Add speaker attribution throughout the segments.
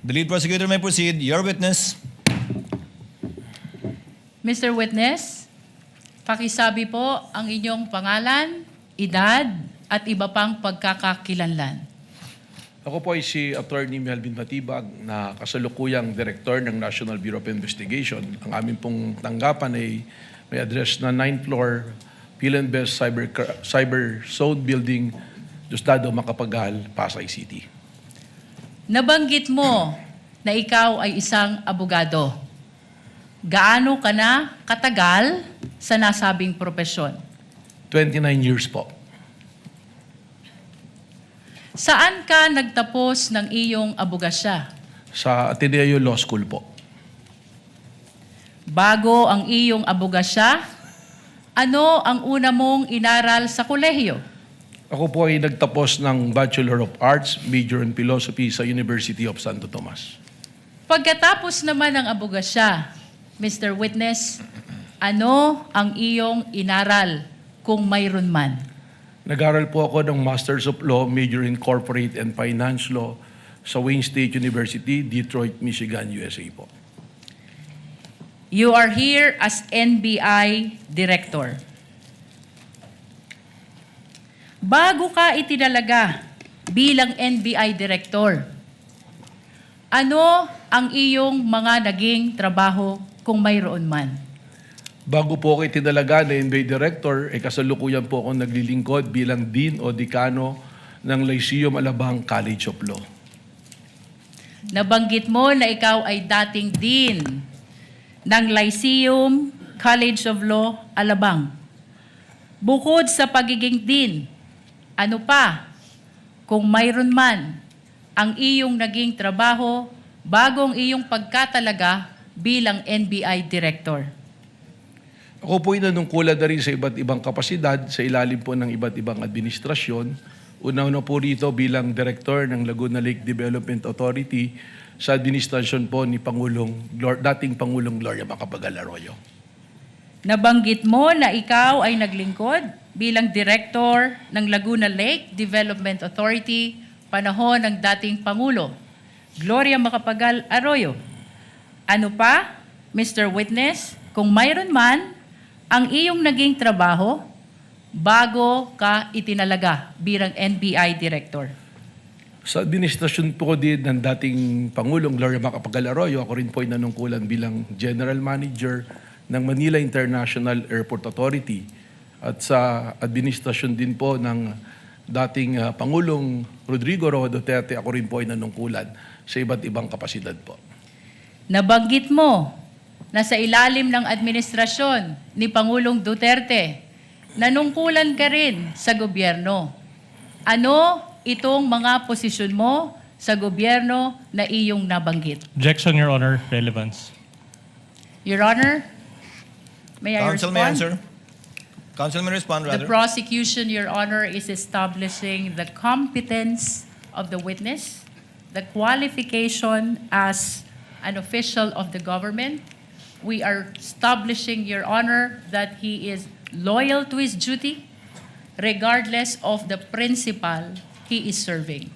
Speaker 1: The lead prosecutor may proceed. Your witness.
Speaker 2: Mr. Witness, pakisabi po ang inyong pangalan, edad, at iba pang pagkakakilanlan.
Speaker 3: Ako po ay si Attorney Melvin Matibag na kasalukuyang Director ng National Bureau of Investigation. Ang aming pong tanggapan ay may address na 9th floor Philinvest Cyber Zone Building, Diosdado, Macapagal, Pasay City.
Speaker 2: Nabanggit mo na ikaw ay isang abogado. Gaano ka na katagal sa nasabing propesyon?
Speaker 3: 29 years po.
Speaker 2: Saan ka nagtapos ng iyong abogasya?
Speaker 3: Sa Ateneo Law School po.
Speaker 2: Bago ang iyong abogasya, ano ang una mong inaral sa kolehiyo?
Speaker 3: Ako po ay nagtapos ng Bachelor of Arts, major in Philosophy sa University of Santo Tomas.
Speaker 2: Pagkatapos naman ng abogasya, Mr. Witness, ano ang iyong inaral kung mayroon man?
Speaker 3: Nag-aral po ako ng Masters of Law, major in Corporate and Finance Law sa Wayne State University, Detroit, Michigan, USA po.
Speaker 2: You are here as NBI Director. Bago ka itinalaga bilang NBI Director, ano ang iyong mga naging trabaho kung mayroon man?
Speaker 3: Bago po ako itinalaga na NBA Director, kasalukuyan po akong naglilingkod bilang Dean o Dekano ng Lyceum Alabang College of Law.
Speaker 2: Nabanggit mo na ikaw ay dating Dean ng Lyceum College of Law, Alabang. Bukod sa pagiging Dean, ano pa, kung mayroon man, ang iyong naging trabaho bago ang iyong pagkatalaga bilang NBI Director?
Speaker 3: Ako po ay nanungkulan na rin sa iba't ibang kapasidad sa ilalim po ng iba't ibang administrasyon. Una-una po rito bilang Director ng Laguna Lake Development Authority sa administrasyon po ni dating Pangulong Gloria Macapagal Arroyo.
Speaker 2: Nabanggit mo na ikaw ay naglingkod bilang Director ng Laguna Lake Development Authority panahon ng dating Pangulo, Gloria Macapagal Arroyo. Ano pa, Mr. Witness, kung mayroon man, ang iyong naging trabaho bago ka itinalaga bilang NBI Director?
Speaker 3: Sa administrasyon po din ng dating Pangulong Gloria Macapagal Arroyo, ako rin po ay nanungkulan bilang General Manager ng Manila International Airport Authority at sa administrasyon din po ng dating Pangulong Rodrigo Roa Duterte, ako rin po ay nanungkulan sa iba't ibang kapasidad po.
Speaker 2: Nabanggit mo na sa ilalim ng administrasyon ni Pangulong Duterte, nanungkulan ka rin sa gobyerno. Ano itong mga posisyon mo sa gobyerno na iyong nabanggit?
Speaker 4: Objection, Your Honor. Relevance.
Speaker 2: Your Honor, may I
Speaker 1: Counsel
Speaker 2: respond?
Speaker 1: may answer. Counsel may respond,
Speaker 2: The
Speaker 1: rather.
Speaker 2: prosecution, Your Honor, is establishing the competence of the witness, the qualification as an official of the government. We are establishing, Your Honor, that he is loyal to his duty regardless of the principal he is serving.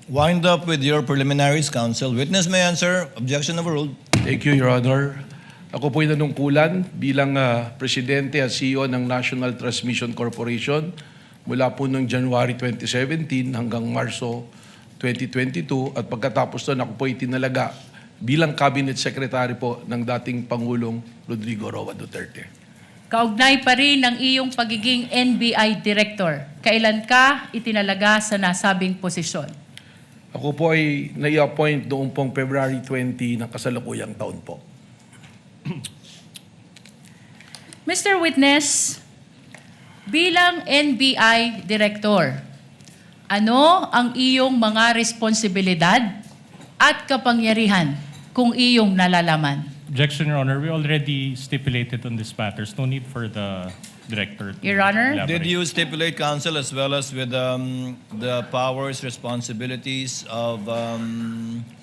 Speaker 1: Wind up with your preliminaries, counsel. Witness may answer. Objection overruled.
Speaker 3: Thank you, Your Honor. Ako po ay nanungkulan bilang Presidente at CEO ng National Transmission Corporation mula po noong January 2017 hanggang Marso 2022 at pagkatapos doon ako po ay tinalaga bilang Cabinet Secretary po ng dating Pangulong Rodrigo Roa Duterte.
Speaker 2: Kaugnay pa rin ng iyong pagiging NBI Director. Kailan ka itinalaga sa nasabing posisyon?
Speaker 3: Ako po ay nai-appoint noong pong February 20 ng kasalukuyang taon po.
Speaker 2: Mr. Witness, bilang NBI Director, ano ang iyong mga responsibilidad at kapangyarihan kung iyong nalalaman?
Speaker 4: Objection, Your Honor. We already stipulated on this matters. No need for the Director to
Speaker 2: Your Honor?
Speaker 4: elaborate.
Speaker 1: Did you stipulate, counsel, as well as with the powers, responsibilities of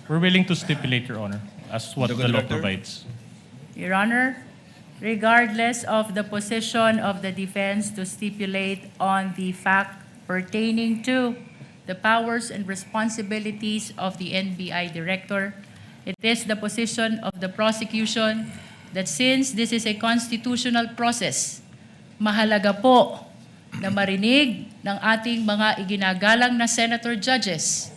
Speaker 4: We're willing to stipulate, Your Honor, as what
Speaker 1: The
Speaker 4: the law
Speaker 1: Director?
Speaker 4: provides.
Speaker 2: Your Honor, regardless of the position of the defense to stipulate on the fact pertaining to the powers and responsibilities of the NBI Director. It is the position of the prosecution that since this is a constitutional process, mahalaga po na marinig ng ating mga iginagalang na senator judges,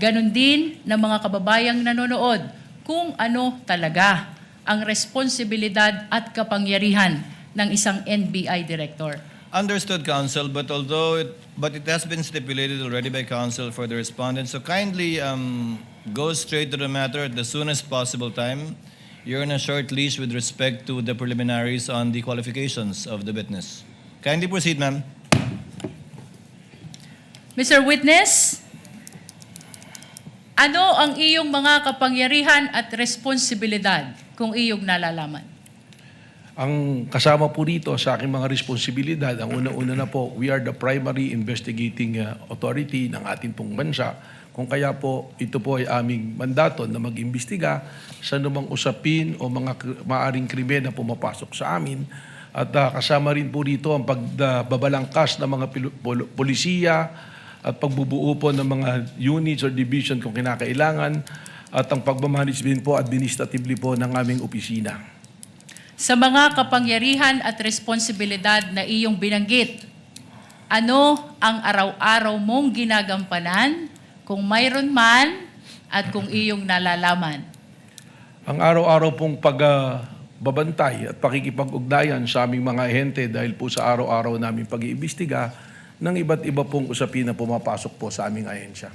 Speaker 2: ganun din ng mga kababayang nanonood kung ano talaga ang responsibilidad at kapangyarihan ng isang NBI Director.
Speaker 1: Understood, Counsel, but it has been stipulated already by Counsel for the respondent. So kindly go straight to the matter at the soonest possible time. You're on a short leash with respect to the preliminaries on the qualifications of the witness. Kindly proceed, ma'am.
Speaker 2: Mr. Witness, ano ang iyong mga kapangyarihan at responsibilidad kung iyong nalalaman?
Speaker 3: Ang kasama po dito sa aking mga responsibilidad, ang una-una na po, we are the primary investigating authority ng ating pong bansa. Kung kaya po, ito po ay aming mandato na mag-imbestiga sa anumang usapin o mga maaring krimen na pumapasok sa amin. At kasama rin po dito ang pagbabalangkas ng mga polisiya at pagbubuo po ng mga units or division kung kinakailangan at ang pagmamanage din po administratively po ng aming opisina.
Speaker 2: Sa mga kapangyarihan at responsibilidad na iyong binanggit, ano ang araw-araw mong ginagampanan kung mayroon man at kung iyong nalalaman?
Speaker 3: Ang araw-araw pong pagbabantay at pakikipag-ugnayan sa aming mga ahente dahil po sa araw-araw namin pag-iimbestiga ng iba't iba pong usapin na pumapasok po sa aming ahensya.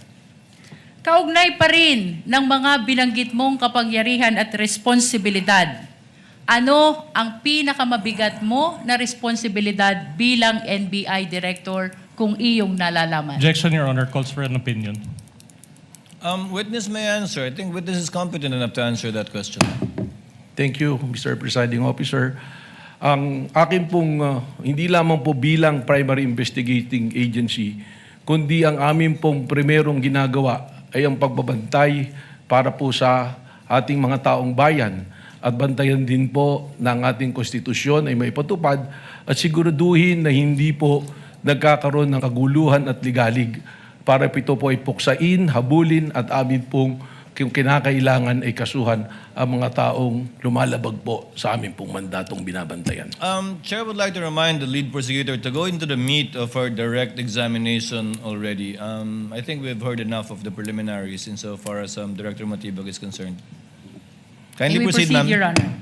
Speaker 2: Kaugnay pa rin ng mga binanggit mong kapangyarihan at responsibilidad, ano ang pinakamabigat mo na responsibilidad bilang NBI Director kung iyong nalalaman?
Speaker 4: Objection, Your Honor. Calls for an opinion.
Speaker 1: Witness may answer. I think witness is competent enough to answer that question.
Speaker 3: Thank you, Mr. Presiding Officer. Ang akin pong, hindi lamang po bilang primary investigating agency, kundi ang amin pong primerong ginagawa ay ang pagbabantay para po sa ating mga taong bayan at bantayan din po ng ating konstitusyon ay maipatupad at siguraduhin na hindi po nagkakaroon ng kaguluhan at ligalig para ito po ay puksain, habulin at amin pong kung kinakailangan ay kasuhan ang mga taong lumalabag po sa amin pong mandatong binabantayan.
Speaker 1: Chair would like to remind the lead prosecutor to go into the meat of our direct examination already. I think we've heard enough of the preliminaries insofar as Director Matibag is concerned. Kindly
Speaker 2: May we
Speaker 1: proceed, ma'am.
Speaker 2: Your Honor.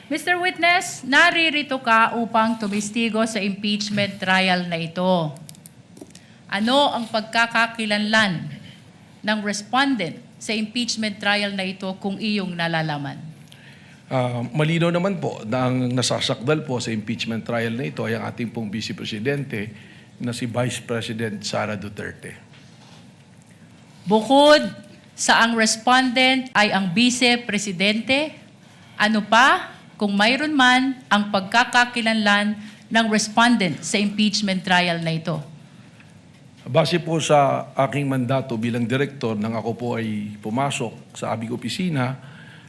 Speaker 2: Mr. Witness, naririto ka upang tumistigo sa impeachment trial na ito. Ano ang pagkakakilanlan ng respondent sa impeachment trial na ito kung iyong nalalaman?
Speaker 3: Malinaw naman po na ang nasasakdal po sa impeachment trial na ito ay ang ating pong Vice Presidente na si Vice President Sara Duterte.
Speaker 2: Bukod sa ang respondent ay ang Vice Presidente, ano pa kung mayroon man ang pagkakakilanlan ng respondent sa impeachment trial na ito?
Speaker 3: Base po sa aking mandato bilang direktor nang ako po ay pumasok sa aming opisina,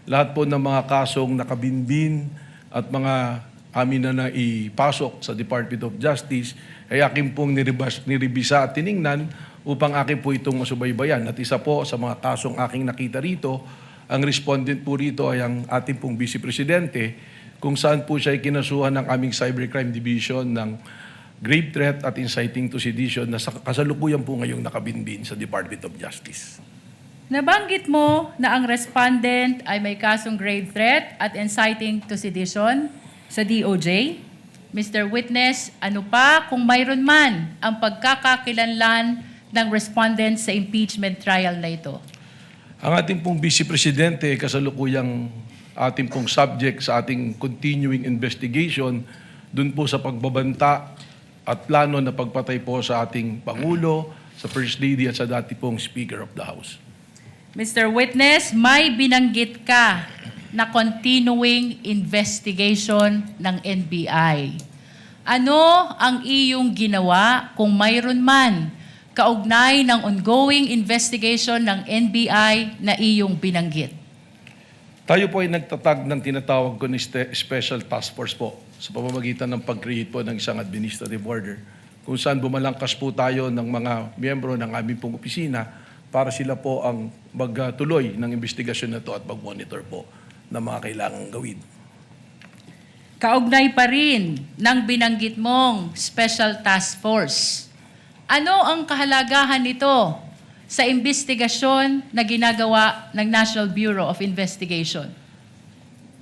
Speaker 3: lahat po ng mga kasong nakabinbin at mga amin na naipasok sa Department of Justice ay aking pong niribisa at tiningnan upang akin po itong masubaybayan. At isa po sa mga kasong aking nakita rito, ang respondent po rito ay ang ating pong Vice Presidente kung saan po siya ay kinasuhan ng aming Cybercrime Division ng grave threat at inciting to sedition na kasalukuyan po ngayong nakabinbin sa Department of Justice.
Speaker 2: Nabanggit mo na ang respondent ay may kasong grave threat at inciting to sedition sa DOJ. Mr. Witness, ano pa kung mayroon man ang pagkakakilanlan ng respondent sa impeachment trial na ito?
Speaker 3: Ang ating pong Vice Presidente kasalukuyang ating pong subject sa ating continuing investigation dun po sa pagbabanta at plano na pagpatay po sa ating Pangulo, sa First Lady at sa dati pong Speaker of the House.
Speaker 2: Mr. Witness, may binanggit ka na continuing investigation ng NBI. Ano ang iyong ginawa kung mayroon man kaugnay ng ongoing investigation ng NBI na iyong binanggit?
Speaker 3: Tayo po ay nagtatag ng tinatawag ko na Special Task Force po sa pamamagitan ng pag-create po ng isang administrative order kung saan bumalangkas po tayo ng mga miyembro ng aming pong opisina para sila po ang magtuloy ng investigasyon na ito at mag-monitor po ng mga kailangang gawin.
Speaker 2: Kaugnay pa rin ng binanggit mong Special Task Force. Ano ang kahalagahan nito sa investigasyon na ginagawa ng National Bureau of Investigation?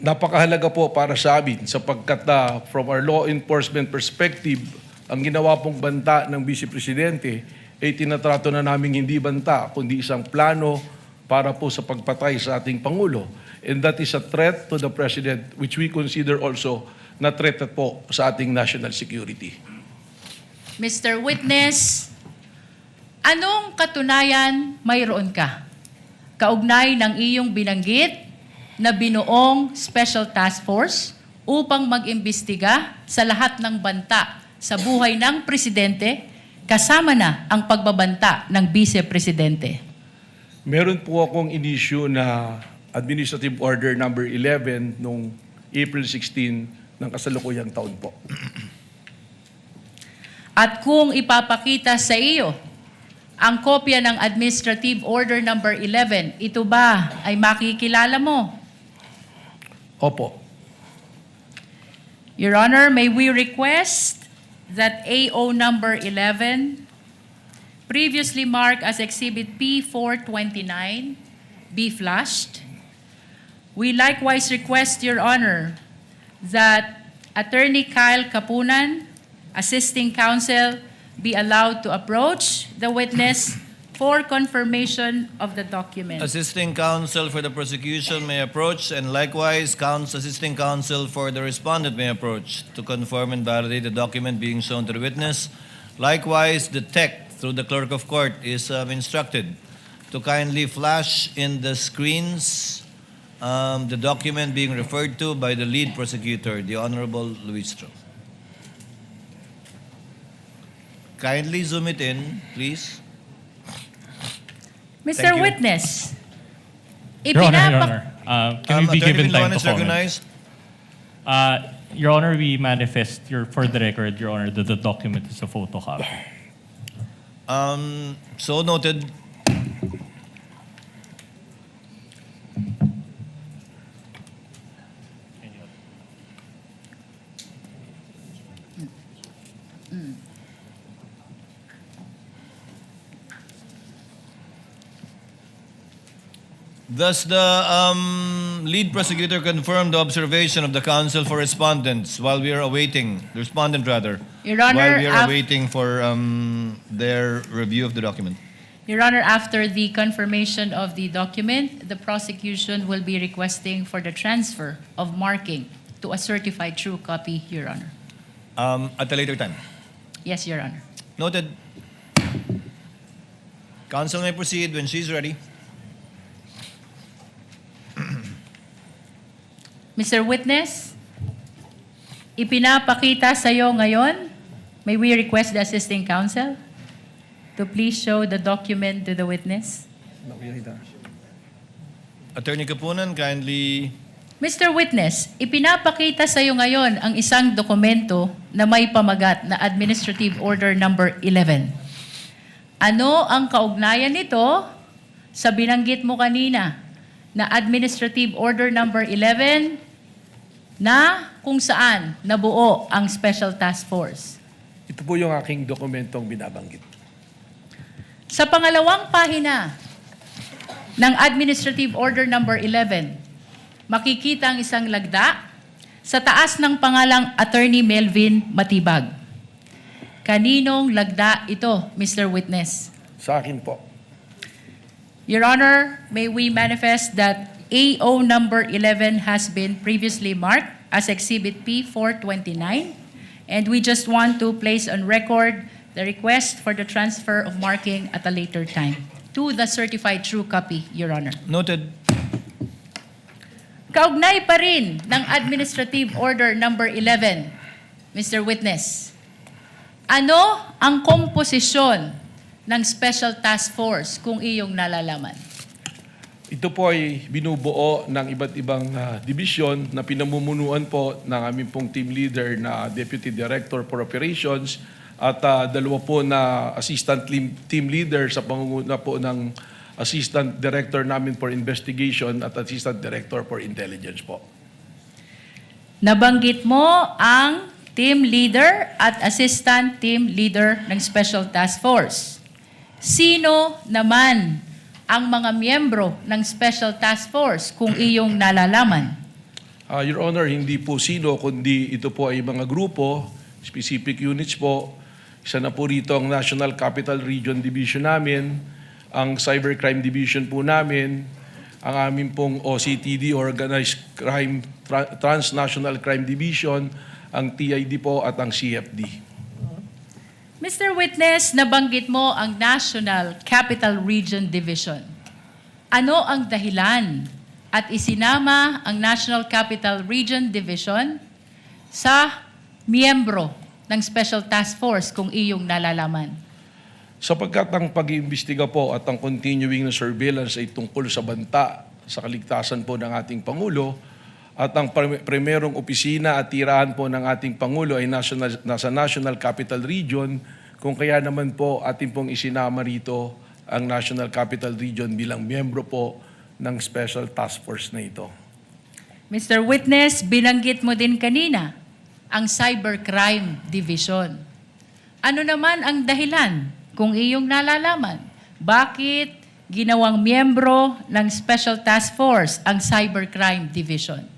Speaker 3: Napakahalaga po para sa amin sapagkat from our law enforcement perspective, ang ginawa pong banta ng Vice Presidente ay tinatrato na namin hindi banta kundi isang plano para po sa pagpatay sa ating Pangulo. And that is a threat to the President which we consider also na threat po sa ating national security.
Speaker 2: Mr. Witness, anong katunayan mayroon ka? Kaugnay ng iyong binanggit na binuong Special Task Force upang mag-imbestiga sa lahat ng banta sa buhay ng Presidente, kasama na ang pagbabanta ng Vice Presidente.
Speaker 3: Meron po akong inisyu na Administrative Order number 11 noong April 16 ng kasalukuyang taon po.
Speaker 2: At kung ipapakita sa iyo ang kopya ng Administrative Order number 11, ito ba ay makikilala mo?
Speaker 3: Opo.
Speaker 2: Your Honor, may we request that AO number 11, previously marked as Exhibit P429, be flashed. We likewise request, Your Honor, that Attorney Kyle Kapunan, assisting counsel, be allowed to approach the witness for confirmation of the document.
Speaker 1: Assisting counsel for the prosecution may approach, and likewise, assisting counsel for the respondent may approach to confirm and validate the document being shown to the witness. Likewise, the tech, through the clerk of court, is instructed to kindly flash in the screens the document being referred to by the lead prosecutor, the Honorable Luis Tro. Kindly zoom it in, please.
Speaker 2: Mr.
Speaker 1: Thank you.
Speaker 2: Witness,
Speaker 4: Your Honor, can we be
Speaker 1: Attorney
Speaker 4: given time
Speaker 1: Villoan
Speaker 4: to
Speaker 1: is
Speaker 4: comment?
Speaker 1: recognized.
Speaker 4: Your Honor, we manifest for the record, Your Honor, that the document is a photocopy.
Speaker 1: So noted. Thus, the lead prosecutor confirmed the observation of the counsel for respondents while we are awaiting, the respondent rather,
Speaker 2: Your Honor,
Speaker 1: while we are awaiting for their review of the document.
Speaker 2: Your Honor, after the confirmation of the document, the prosecution will be requesting for the transfer of marking to a certified true copy, Your Honor.
Speaker 1: At a later time.
Speaker 2: Yes, Your Honor.
Speaker 1: Noted. Counsel may proceed when she's ready.
Speaker 2: Mr. Witness, ipinapakita sa iyo ngayon, may we request the assisting counsel to please show the document to the witness?
Speaker 1: Attorney Kapunan, kindly.
Speaker 2: Mr. Witness, ipinapakita sa iyo ngayon ang isang dokumento na may pamagat na Administrative Order number 11. Ano ang kaugnayan nito sa binanggit mo kanina na Administrative Order number 11 na kung saan nabuo ang Special Task Force?
Speaker 3: Ito po yung aking dokumentong binabanggit.
Speaker 2: Sa pangalawang pahina ng Administrative Order number 11, makikita ang isang lagda sa taas ng pangalang Attorney Melvin Matibag. Kaninong lagda ito, Mr. Witness?
Speaker 3: Sa akin po.
Speaker 2: Your Honor, may we manifest that AO number 11 has been previously marked as Exhibit P429, and we just want to place on record the request for the transfer of marking at a later time to the certified true copy, Your Honor.
Speaker 1: Noted.
Speaker 2: Kaugnay pa rin ng Administrative Order number 11, Mr. Witness, ano ang komposisyon ng Special Task Force kung iyong nalalaman?
Speaker 3: Ito po ay binubuo ng iba't ibang division na pinamumunuan po ng aming pong team leader na Deputy Director for Operations at dalawa po na assistant team leader sa pangunguna po ng Assistant Director namin for Investigation at Assistant Director for Intelligence po.
Speaker 2: Nabanggit mo ang team leader at assistant team leader ng Special Task Force. Sino naman ang mga miyembro ng Special Task Force kung iyong nalalaman?
Speaker 3: Your Honor, hindi po sino, kundi ito po ay mga grupo, specific units po. Isa na po rito ang National Capital Region Division namin, ang Cybercrime Division po namin, ang amin pong OCTD, Organized Crime, Transnational Crime Division, ang TID po at ang CFD.
Speaker 2: Mr. Witness, nabanggit mo ang National Capital Region Division. Ano ang dahilan at isinama ang National Capital Region Division sa miyembro ng Special Task Force kung iyong nalalaman?
Speaker 3: Sapagkat ang pag-iimbestiga po at ang continuing na surveillance ay tungkol sa banta sa kaligtasan po ng ating Pangulo at ang primerong opisina at tirahan po ng ating Pangulo ay nasa National Capital Region, kung kaya naman po ating pong isinama rito ang National Capital Region bilang miyembro po ng Special Task Force na ito.
Speaker 2: Mr. Witness, binanggit mo din kanina ang Cybercrime Division. Ano naman ang dahilan kung iyong nalalaman? Bakit ginawang miyembro ng Special Task Force ang Cybercrime Division?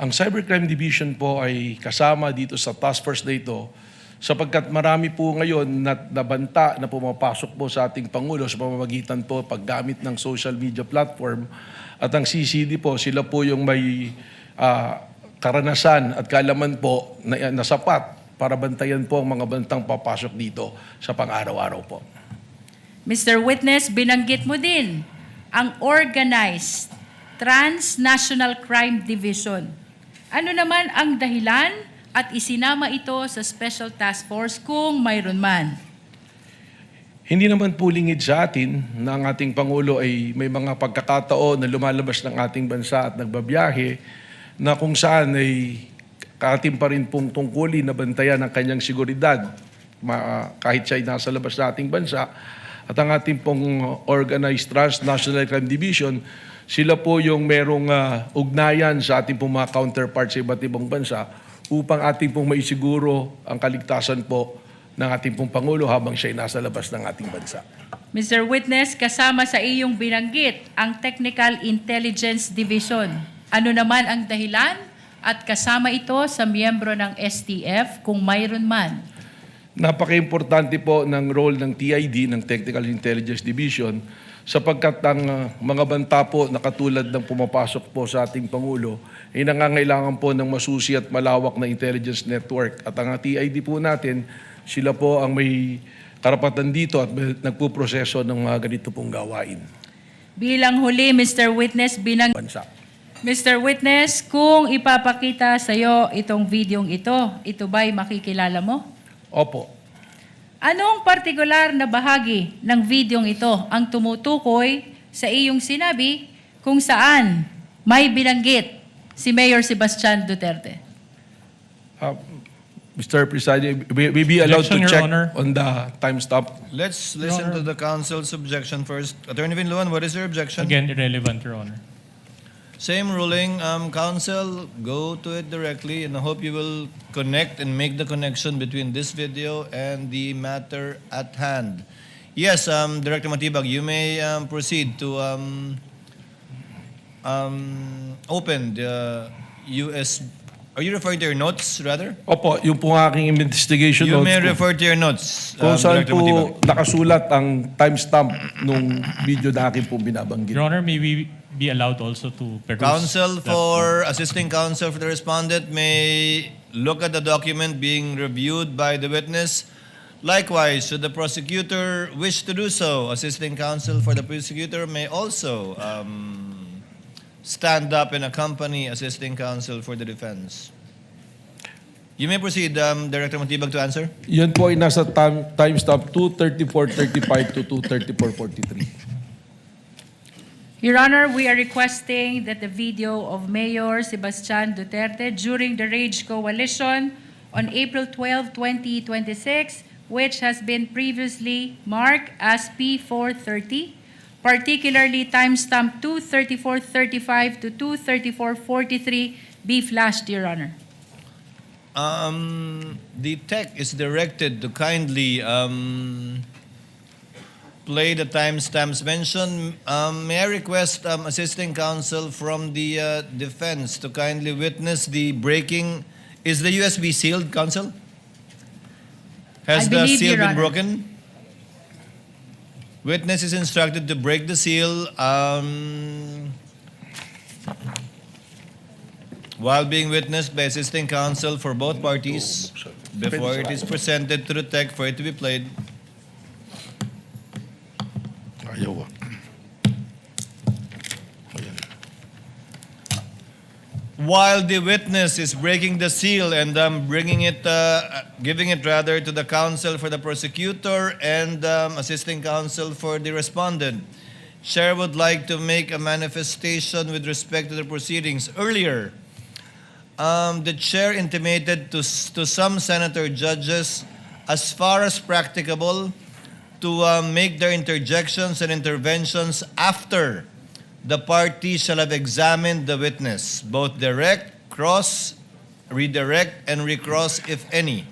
Speaker 3: Ang Cybercrime Division po ay kasama dito sa task force na ito sapagkat marami po ngayon na banta na pumapasok po sa ating Pangulo sa pamamagitan po paggamit ng social media platform at ang CCD po, sila po yung may karanasan at kaalaman po na sapat para bantayan po ang mga bantang papasok dito sa pang-araw-araw po.
Speaker 2: Mr. Witness, binanggit mo din ang Organized Transnational Crime Division. Ano naman ang dahilan at isinama ito sa Special Task Force kung mayroon man?
Speaker 3: Hindi naman po lingid sa atin na ang ating Pangulo ay may mga pagkakataon na lumalabas ng ating bansa at nagbabiyahe na kung saan ay kaatim pa rin pong tungkulin na bantayan ang kanyang seguridad kahit siya ay nasa labas sa ating bansa. At ang ating pong Organized Transnational Crime Division, sila po yung merong ugnayan sa ating pong mga counterparts sa iba't ibang bansa upang ating pong maisiguro ang kaligtasan po ng ating pong Pangulo habang siya ay nasa labas ng ating bansa.
Speaker 2: Mr. Witness, kasama sa iyong binanggit ang Technical Intelligence Division. Ano naman ang dahilan at kasama ito sa miyembro ng STF kung mayroon man?
Speaker 3: Napaka-importante po ng role ng TID, ng Technical Intelligence Division, sapagkat ang mga banta po na katulad ng pumapasok po sa ating Pangulo ay nangangailangan po ng masusi at malawak na intelligence network. At ang TID po natin, sila po ang may karapatan dito at nagpuproseso ng mga ganito pong gawain.
Speaker 2: Bilang huli, Mr. Witness,
Speaker 3: Bansa.
Speaker 2: Mr. Witness, kung ipapakita sa iyo itong videong ito ba'y makikilala mo?
Speaker 3: Opo.
Speaker 2: Anong partikular na bahagi ng videong ito ang tumutukoy sa iyong sinabi kung saan may binanggit si Mayor Sebastian Duterte?
Speaker 3: Mr. Presiding, we be allowed
Speaker 4: Objection,
Speaker 3: to
Speaker 4: Your
Speaker 3: check
Speaker 4: Honor.
Speaker 3: on the time stop.
Speaker 1: Let's listen to the council's objection first. Attorney Vinluan, what is your objection?
Speaker 4: Again, irrelevant, Your Honor.
Speaker 1: Same ruling, counsel, go to it directly, and I hope you will connect and make the connection between this video and the matter at hand. Yes, Director Matibag, you may proceed to open the US. Are you referring to your notes, rather?
Speaker 3: Opo, yung po aking investigation
Speaker 1: You
Speaker 3: notes
Speaker 1: may
Speaker 3: po.
Speaker 1: refer to your notes,
Speaker 3: Kung saan
Speaker 1: Director Matibag.
Speaker 3: po nakasulat ang timestamp nung video na akin po binabanggit.
Speaker 4: Your Honor, may we be allowed also to peruse
Speaker 1: Counsel
Speaker 4: that
Speaker 1: for assisting counsel for the respondent may look at the document being reviewed by the witness. Likewise, should the prosecutor wish to do so, assisting counsel for the prosecutor may also stand up and accompany assisting counsel for the defense. You may proceed, Director Matibag, to answer.
Speaker 3: Yan po ay nasa timestamp 2:34:35 to 2:34:43.
Speaker 2: Your Honor, we are requesting that the video of Mayor Sebastian Duterte during the Rage Coalition on April 12, 2026, which has been previously marked as P430, particularly timestamp 23435 to 23443, be flashed, Your Honor.
Speaker 1: The tech is directed to kindly play the timestamps mentioned. May I request assisting counsel from the defense to kindly witness the breaking? Is the USB sealed, counsel? Has
Speaker 2: I
Speaker 1: the
Speaker 2: believe,
Speaker 1: seal
Speaker 2: Your
Speaker 1: been
Speaker 2: Honor.
Speaker 1: broken? Witness is instructed to break the seal. While being witnessed by assisting counsel for both parties, before it is presented to the tech for it to be played.
Speaker 3: Ayaw. Ayan.
Speaker 1: While the witness is breaking the seal and giving it rather to the counsel for the prosecutor and assisting counsel for the respondent, Chair would like to make a manifestation with respect to the proceedings. Earlier, the Chair intimated to some senator judges, as far as practicable, to make their interjections and interventions after the party shall have examined the witness, both direct, cross, redirect, and recross, if any,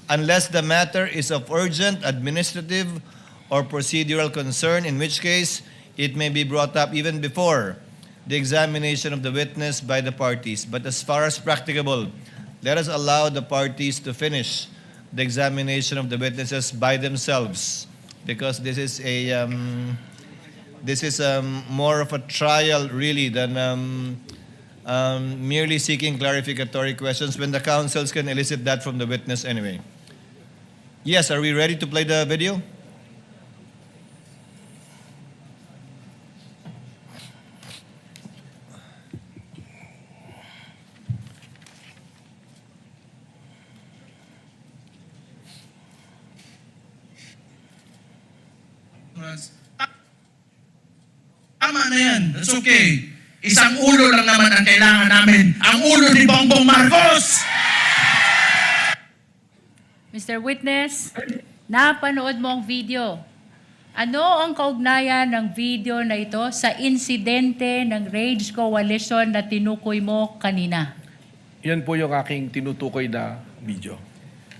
Speaker 1: unless the matter is of urgent administrative or procedural concern, in which case it may be brought up even before the examination of the witness by the parties. But as far as practicable, let us allow the parties to finish the examination of the witnesses by themselves, because this is more of a trial really than merely seeking clarificatory questions when the counsels can elicit that from the witness anyway. Yes, are we ready to play the video?
Speaker 5: Tama na yan. That's okay. Isang ulo lang naman ang kailangan namin. Ang ulo ni Bongbong Marcos!
Speaker 2: Mr. Witness, napanood mo ang video. Ano ang kaugnayan ng video na ito sa insidente ng Rage Coalition na tinukoy mo kanina?
Speaker 3: Yan po yung aking tinutukoy na video.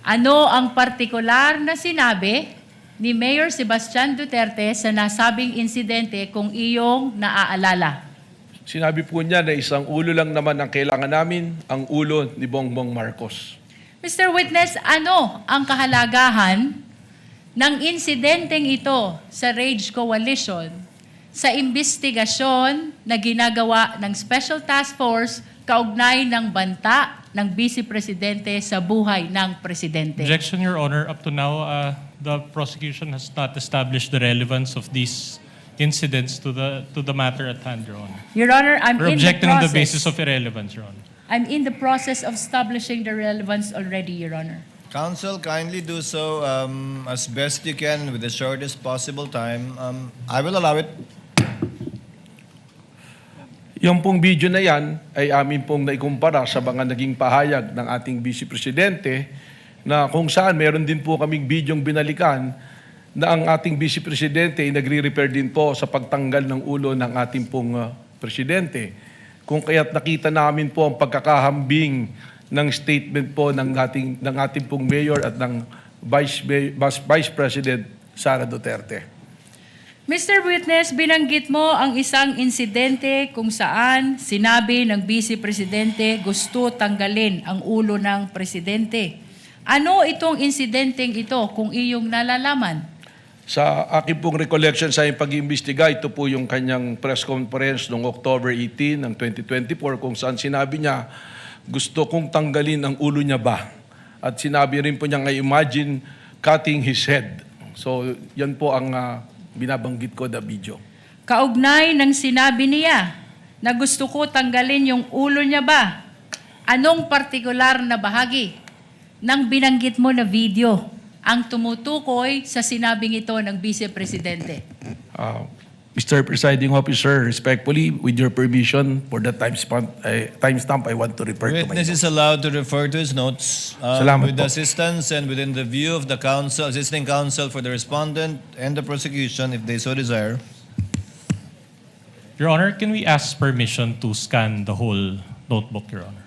Speaker 2: Ano ang partikular na sinabi ni Mayor Sebastian Duterte sa nasabing insidente kung iyong naaalala?
Speaker 3: Sinabi po niya na isang ulo lang naman ang kailangan namin, ang ulo ni Bongbong Marcos.
Speaker 2: Mr. Witness, ano ang kahalagahan ng insidenteng ito sa Rage Coalition sa imbestigasyon na ginagawa ng Special Task Force kaugnay ng banta ng Vice Presidente sa buhay ng Presidente?
Speaker 4: Objection, Your Honor. Up to now, the prosecution has not established the relevance of these incidents to the matter at hand, Your Honor.
Speaker 2: Your Honor, I'm
Speaker 4: We're
Speaker 2: in the
Speaker 4: objecting on the
Speaker 2: process.
Speaker 4: basis of irrelevance, Your Honor.
Speaker 2: I'm in the process of establishing the relevance already, Your Honor.
Speaker 1: Counsel, kindly do so as best you can with the shortest possible time. I will allow it.
Speaker 3: Yung pong video na yan ay amin pong naikumpara sa mga naging pahayag ng ating Vice Presidente na kung saan meron din po kaming bidyong binalikan na ang ating Vice Presidente ay nagre-repair din po sa pagtanggal ng ulo ng ating pong Presidente. Kung kaya't nakita namin po ang pagkakahambing ng statement po ng ating pong Mayor at ng Vice President Sara Duterte.
Speaker 2: Mr. Witness, binanggit mo ang isang insidente kung saan sinabi ng Vice Presidente gusto tanggalin ang ulo ng Presidente. Ano itong insidenteng ito kung iyong nalalaman?
Speaker 3: Sa aking pong recollection sa pag-iimbestiga, ito po yung kanyang press conference noong October 18 ng 2024 kung saan sinabi niya, gusto kong tanggalin ang ulo niya ba? At sinabi rin po niya nga, imagine cutting his head. So yan po ang binabanggit ko na video.
Speaker 2: Kaugnay ng sinabi niya na gusto ko tanggalin yung ulo niya ba? Anong partikular na bahagi ng binanggit mo na video ang tumutukoy sa sinabing ito ng Vice Presidente?
Speaker 3: Mr. Presiding Officer, respectfully, with your permission, for the timestamp, I want to refer to my
Speaker 1: Witness is allowed to refer to his notes
Speaker 3: Salamat
Speaker 1: with the
Speaker 3: po.
Speaker 1: assistance and within the view of the counsel, assisting counsel for the respondent and the prosecution if they so desire.
Speaker 4: Your Honor, can we ask permission to scan the whole notebook, Your Honor?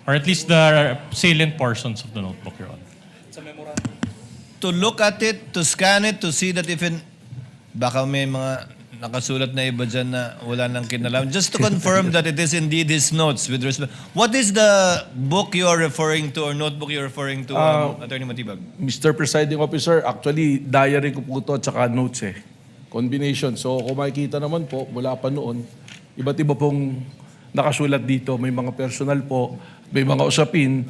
Speaker 4: Or at least the salient portions of the notebook, Your Honor.
Speaker 1: To look at it, to scan it, to see that if baka may mga nakasulat na iba dyan na wala nang kinalam. Just to confirm that it is indeed his notes with respect. What is the book you are referring to or notebook you are referring to, Attorney Matibag?
Speaker 3: Mr. Presiding Officer, actually, diary ko po ito at saka notes eh. Combination. So, kung makikita naman po, mula pa noon, iba't iba pong nakasulat dito. May mga personal po, may mga usapin.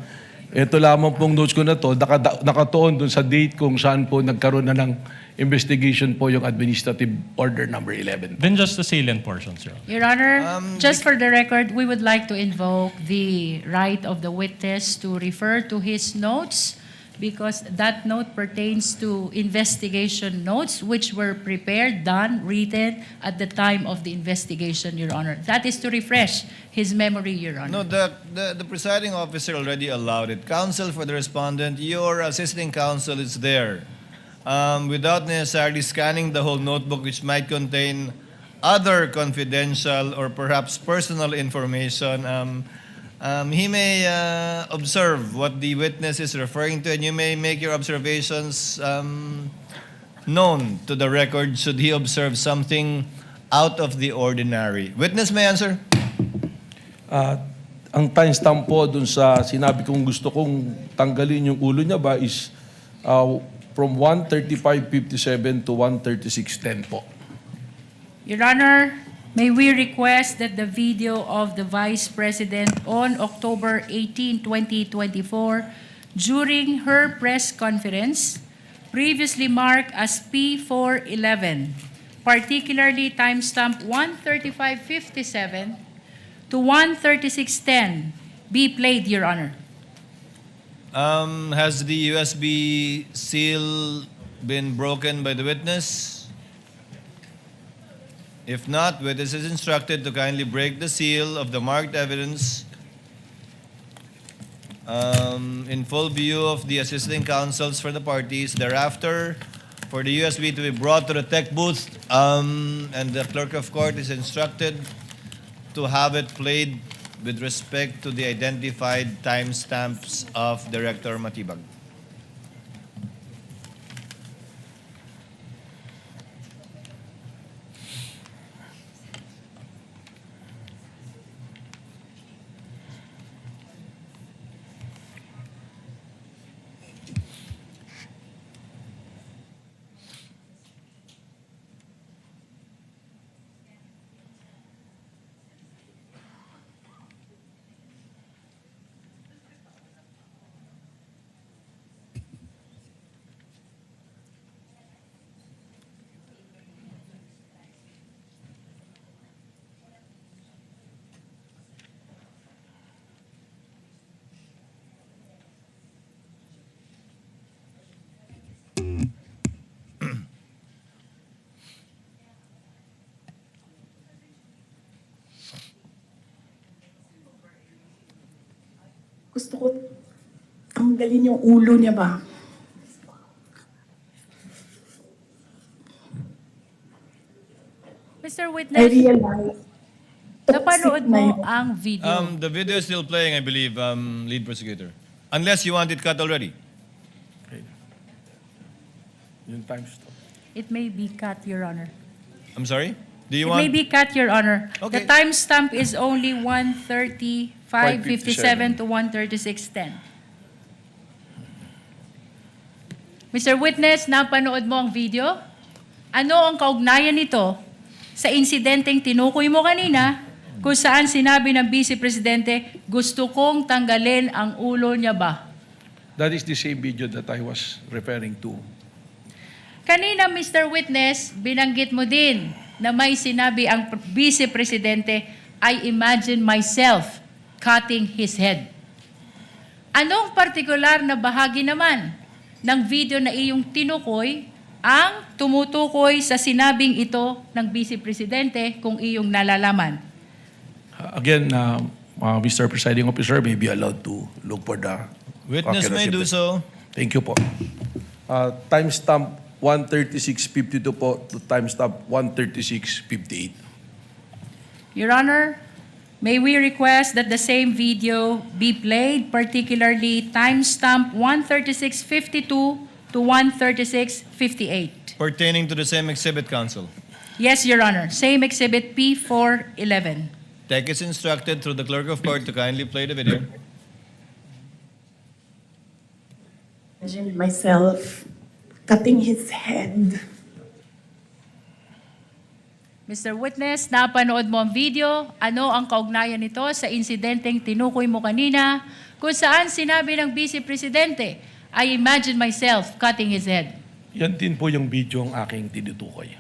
Speaker 3: Ito lamang pong notes ko na to, nakatuon dun sa date kung saan po nagkaroon na ng investigation po yung Administrative Order number 11.
Speaker 4: Then just the salient portions, Your Honor.
Speaker 2: Your Honor, just for the record, we would like to invoke the right of the witness to refer to his notes because that note pertains to investigation notes which were prepared, done, written at the time of the investigation, Your Honor. That is to refresh his memory, Your Honor.
Speaker 1: No, the presiding officer already allowed it. Counsel for the respondent, your assisting counsel is there. Without necessarily scanning the whole notebook which might contain other confidential or perhaps personal information, he may observe what the witness is referring to and you may make your observations known to the record should he observe something out of the ordinary. Witness may answer.
Speaker 3: Ang timestamp po dun sa sinabi kong gusto kong tanggalin yung ulo niya ba is from 1:35:57 to 1:36:10 po.
Speaker 2: Your Honor, may we request that the video of the Vice President on October 18, 2024, during her press conference, previously marked as P411, particularly timestamp 1:35:57 to 1:36:10, be played, Your Honor.
Speaker 1: Has the USB seal been broken by the witness? If not, witness is instructed to kindly break the seal of the marked evidence in full view of the assisting counsels for the parties. Thereafter, for the USB to be brought to the tech booth, and the clerk of court is instructed to have it played with respect to the identified timestamps of Director Matibag.
Speaker 6: Gusto ko tanggalin yung ulo niya ba?
Speaker 2: Mr.
Speaker 6: I
Speaker 2: Witness,
Speaker 6: realize.
Speaker 2: napanood
Speaker 6: toxic na
Speaker 2: mo
Speaker 6: yun.
Speaker 2: ang video.
Speaker 1: The video is still playing, I believe, lead prosecutor. Unless you want it cut already.
Speaker 3: Yung timestamp.
Speaker 2: It may be cut, Your Honor.
Speaker 1: I'm sorry? Do you
Speaker 2: It
Speaker 1: want...
Speaker 2: may be cut, Your Honor.
Speaker 1: Okay.
Speaker 2: The timestamp is only 1:35:57 to 1:36:10. Mr. Witness, napanood mo ang video? Ano ang kaugnayan nito sa insidenteng tinukoy mo kanina kung saan sinabi ng Vice Presidente, gusto kong tanggalin ang ulo niya ba?
Speaker 3: That is the same video that I was referring to.
Speaker 2: Kanina, Mr. Witness, binanggit mo din na may sinabi ang Vice Presidente, I imagine myself cutting his head. Anong partikular na bahagi naman ng video na iyong tinukoy ang tumutukoy sa sinabing ito ng Vice Presidente kung iyong nalalaman?
Speaker 3: Again, Mr. Presiding Officer, may be allowed to look for the
Speaker 1: Witness may do so.
Speaker 3: Thank you po. Timestamp 136.52 po to timestamp 136.58.
Speaker 2: Your Honor, may we request that the same video be played, particularly timestamp 136.52 to 136.58?
Speaker 1: Pertaining to the same exhibit, Counsel.
Speaker 2: Yes, Your Honor. Same exhibit P411.
Speaker 1: Tech is instructed through the clerk of court to kindly play the video.
Speaker 6: Imagine myself cutting his head.
Speaker 2: Mr. Witness, napanood mo ang video. Ano ang kaugnayan nito sa insidenteng tinukoy mo kanina kung saan sinabi ng Vice Presidente, I imagine myself cutting his head?
Speaker 3: Yan din po yung video ang aking tinutukoy.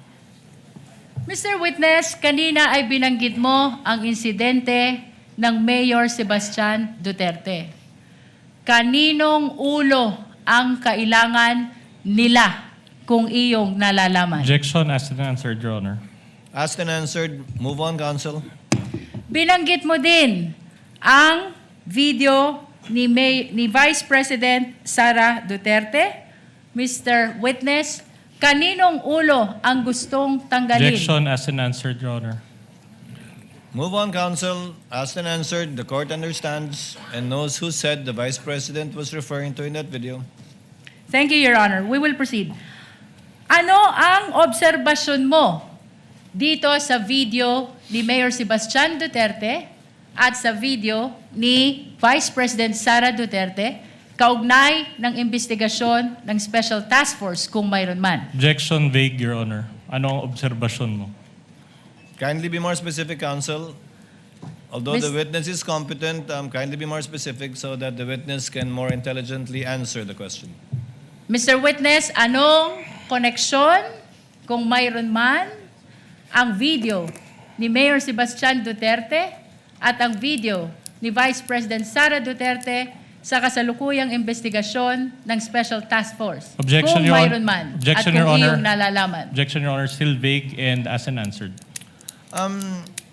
Speaker 2: Mr. Witness, kanina ay binanggit mo ang insidente ng Mayor Sebastian Duterte. Kaninong ulo ang kailangan nila kung iyong nalalaman?
Speaker 4: Objection asked and answered, Your Honor.
Speaker 1: Asked and answered. Move on, Counsel.
Speaker 2: Binanggit mo din ang video ni Vice President Sara Duterte. Mr. Witness, kaninong ulo ang gustong tanggalin?
Speaker 4: Objection asked and answered, Your Honor.
Speaker 1: Move on, Counsel. Asked and answered. The court understands and knows who said the Vice President was referring to in that video.
Speaker 2: Thank you, Your Honor. We will proceed. Ano ang obserbasyon mo dito sa video ni Mayor Sebastian Duterte at sa video ni Vice President Sara Duterte kaugnay ng investigasyon ng Special Task Force kung mayroon man?
Speaker 4: Objection vague, Your Honor. Ano ang obserbasyon mo?
Speaker 1: Kindly be more specific, Counsel. Although
Speaker 2: Miss-
Speaker 1: the witness is competent, kindly be more specific so that the witness can more intelligently answer the question.
Speaker 2: Mr. Witness, anong koneksyon kung mayroon man ang video ni Mayor Sebastian Duterte at ang video ni Vice President Sara Duterte sa kasalukuyang investigasyon ng Special Task Force?
Speaker 4: Objection,
Speaker 2: kung
Speaker 4: Your Honor.
Speaker 2: mayroon man
Speaker 4: Objection,
Speaker 2: at
Speaker 4: Your
Speaker 2: kung
Speaker 4: Honor.
Speaker 2: iyong nalalaman.
Speaker 4: Objection, Your Honor. Still vague and asked and answered.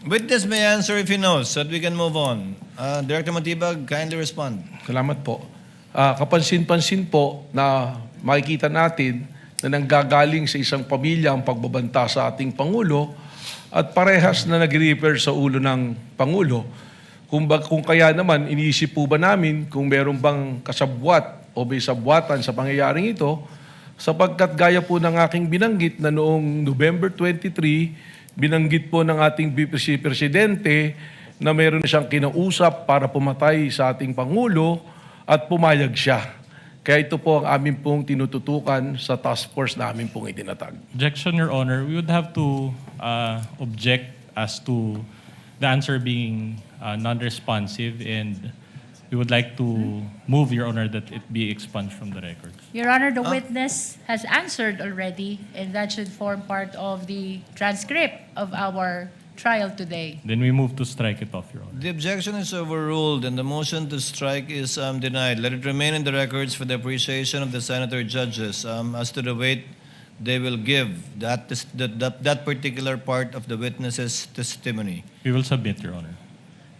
Speaker 1: Witness may answer if he knows so that we can move on. Director Matibag, kindly respond.
Speaker 3: Salamat po. Kapansin-pansin po na makikita natin na nanggagaling sa isang pamilya ang pagbabanta sa ating Pangulo at parehas na nag-refer sa ulo ng Pangulo. Kung kaya naman, iniisip po ba namin kung meron bang kasabwat o may sabwatan sa pangyayaring ito, sapagkat gaya po ng aking binanggit na noong November 23, binanggit po ng ating Vice Presidente na meron na siyang kinausap para pumatay sa ating Pangulo at pumayag siya. Kaya ito po ang amin pong tinututukan sa task force na amin pong itinatag.
Speaker 4: Objection, Your Honor. We would have to object as to the answer being non-responsive, and we would like to move, Your Honor, that it be expunged from the record.
Speaker 2: Your Honor, the witness has answered already, and that should form part of the transcript of our trial today.
Speaker 4: Then we move to strike it off, Your Honor.
Speaker 1: The objection is overruled and the motion to strike is denied. Let it remain in the records for the appreciation of the senator judges as to the weight they will give that particular part of the witness's testimony.
Speaker 4: We will submit, Your Honor.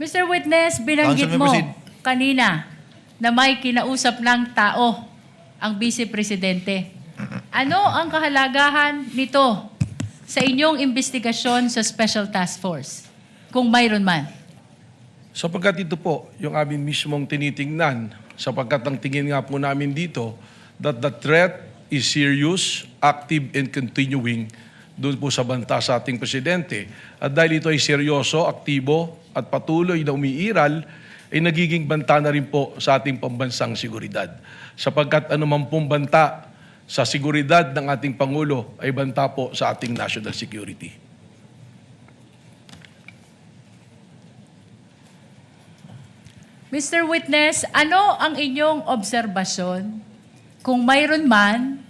Speaker 2: Mr. Witness, binanggit
Speaker 1: Counsel, may
Speaker 2: mo
Speaker 1: proceed.
Speaker 2: kanina na may kinausap ng tao ang Vice Presidente. Ano ang kahalagahan nito sa inyong investigasyon sa Special Task Force, kung mayroon man?
Speaker 3: Sapagkat ito po, yung amin mismong tinitingnan, sapagkat ang tingin nga po namin dito, that the threat is serious, active, and continuing doon po sa banta sa ating Presidente. At dahil ito ay seryoso, aktibo, at patuloy na umiiral, ay nagiging banta na rin po sa ating pambansang seguridad. Sapagkat anuman pong banta sa seguridad ng ating Pangulo ay banta po sa ating national security.
Speaker 2: Mr. Witness, ano ang inyong obserbasyon, kung mayroon man,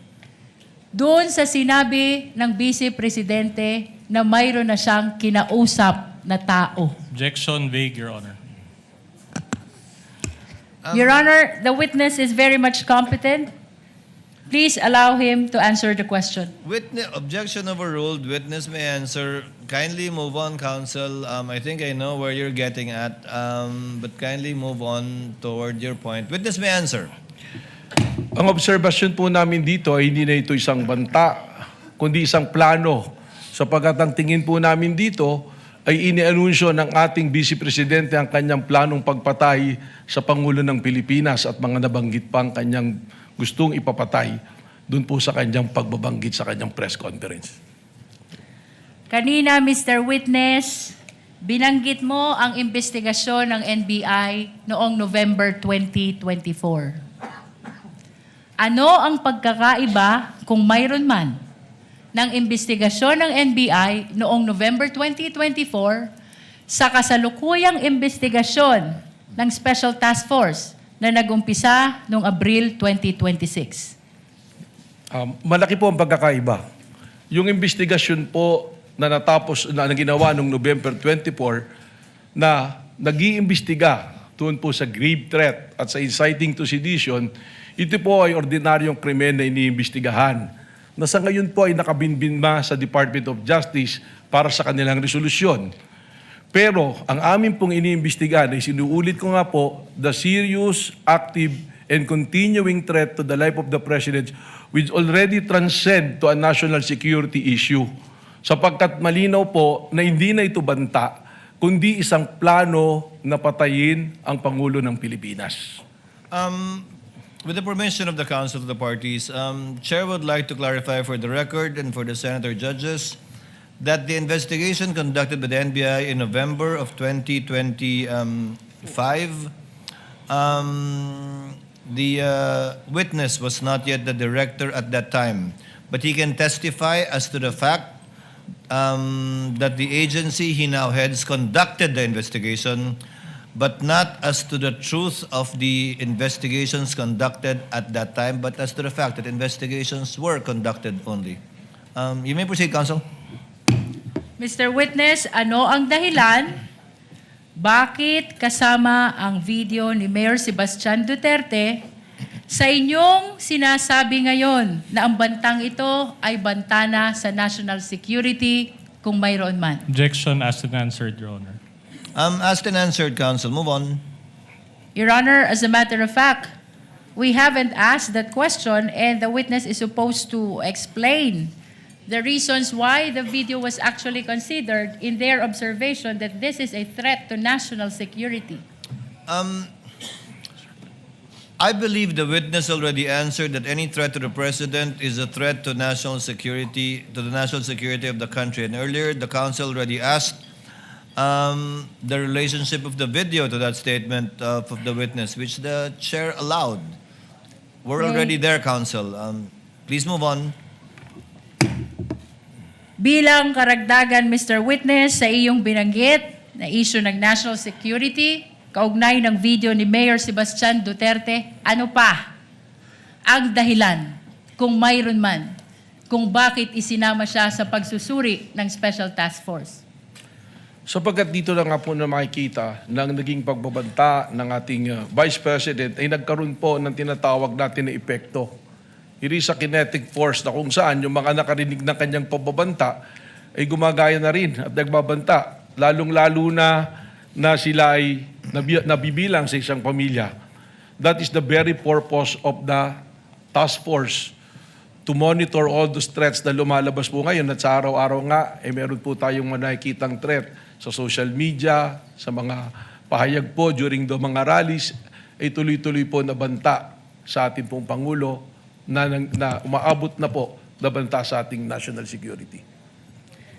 Speaker 2: doon sa sinabi ng Vice Presidente na mayroon na siyang kinausap na tao?
Speaker 4: Objection vague, Your Honor.
Speaker 2: Your Honor, the witness is very much competent. Please allow him to answer the question.
Speaker 1: Objection overruled. Witness may answer. Kindly move on, counsel. I think I know where you're getting at, but kindly move on toward your point. Witness may answer.
Speaker 3: Ang obserbasyon po namin dito ay hindi na ito isang banta, kundi isang plano. Sapagkat ang tingin po namin dito ay inianunsyo ng ating Vice Presidente ang kanyang planong pagpatay sa Pangulo ng Pilipinas at mga nabanggit pang kanyang gustong ipapatay doon po sa kanyang pagbabanggit sa kanyang press conference.
Speaker 2: Kanina, Mr. Witness, binanggit mo ang investigasyon ng NBI noong November 2024. Ano ang pagkakaiba, kung mayroon man, ng investigasyon ng NBI noong November 2024 sa kasalukuyang investigasyon ng Special Task Force na nag-umpisa noong Abril 2026?
Speaker 3: Malaki po ang pagkakaiba. Yung investigasyon po na natapos, na ginawa noong November 24, na nag-iimbestiga tuon po sa grave threat at sa inciting to sedition, ito po ay ordinaryong krimen na iniimbestigahan na sa ngayon po ay nakabinbinma sa Department of Justice para sa kanilang resolusyon. Pero ang amin pong iniimbestigahan ay sinuulit ko nga po, the serious, active, and continuing threat to the life of the President which already transcend to a national security issue. Sapagkat malinaw po na hindi na ito banta, kundi isang plano na patayin ang Pangulo ng Pilipinas.
Speaker 1: With the permission of the Council of the Parties, Chair would like to clarify for the record and for the Senator judges that the investigation conducted by the NBI in November of 2025, the witness was not yet the director at that time, but he can testify as to the fact that the agency he now heads conducted the investigation, but not as to the truth of the investigations conducted at that time, but as to the fact that investigations were conducted only. You may proceed, Counsel.
Speaker 2: Mr. Witness, ano ang dahilan bakit kasama ang video ni Mayor Sebastian Duterte sa inyong sinasabi ngayon na ang bantang ito ay banta na sa national security kung mayroon man?
Speaker 4: Objection asked and answered, Your Honor.
Speaker 1: Asked and answered, Counsel. Move on.
Speaker 2: Your Honor, as a matter of fact, we haven't asked that question and the witness is supposed to explain the reasons why the video was actually considered in their observation that this is a threat to national security.
Speaker 1: I believe the witness already answered that any threat to the President is a threat to national security, to the national security of the country. And earlier, the Council already asked the relationship of the video to that statement of the witness, which the Chair allowed. We're already there, Counsel. Please move on.
Speaker 2: Bilang karagdagan, Mr. Witness, sa iyong binanggit na issue ng national security, kaugnay ng video ni Mayor Sebastian Duterte, ano pa ang dahilan, kung mayroon man, kung bakit isinama siya sa pagsusuri ng Special Task Force?
Speaker 3: Sapagkat dito na nga po na makikita ng naging pagbabanta ng ating Vice President ay nagkaroon po ng tinatawag natin na epekto. It is a kinetic force na kung saan yung mga nakarinig ng kanyang pagbabanta ay gumagaya na rin at nagbabanta. Lalong-lalo na sila ay nabibilang sa isang pamilya. That is the very purpose of the task force, to monitor all those threats na lumalabas po ngayon at sa araw-araw nga, meron po tayong nakikitang threat sa social media, sa mga pahayag po during the mga rallies, ay tuloy-tuloy po nabanta sa ating pong Pangulo na umaabot na po nabanta sa ating national security.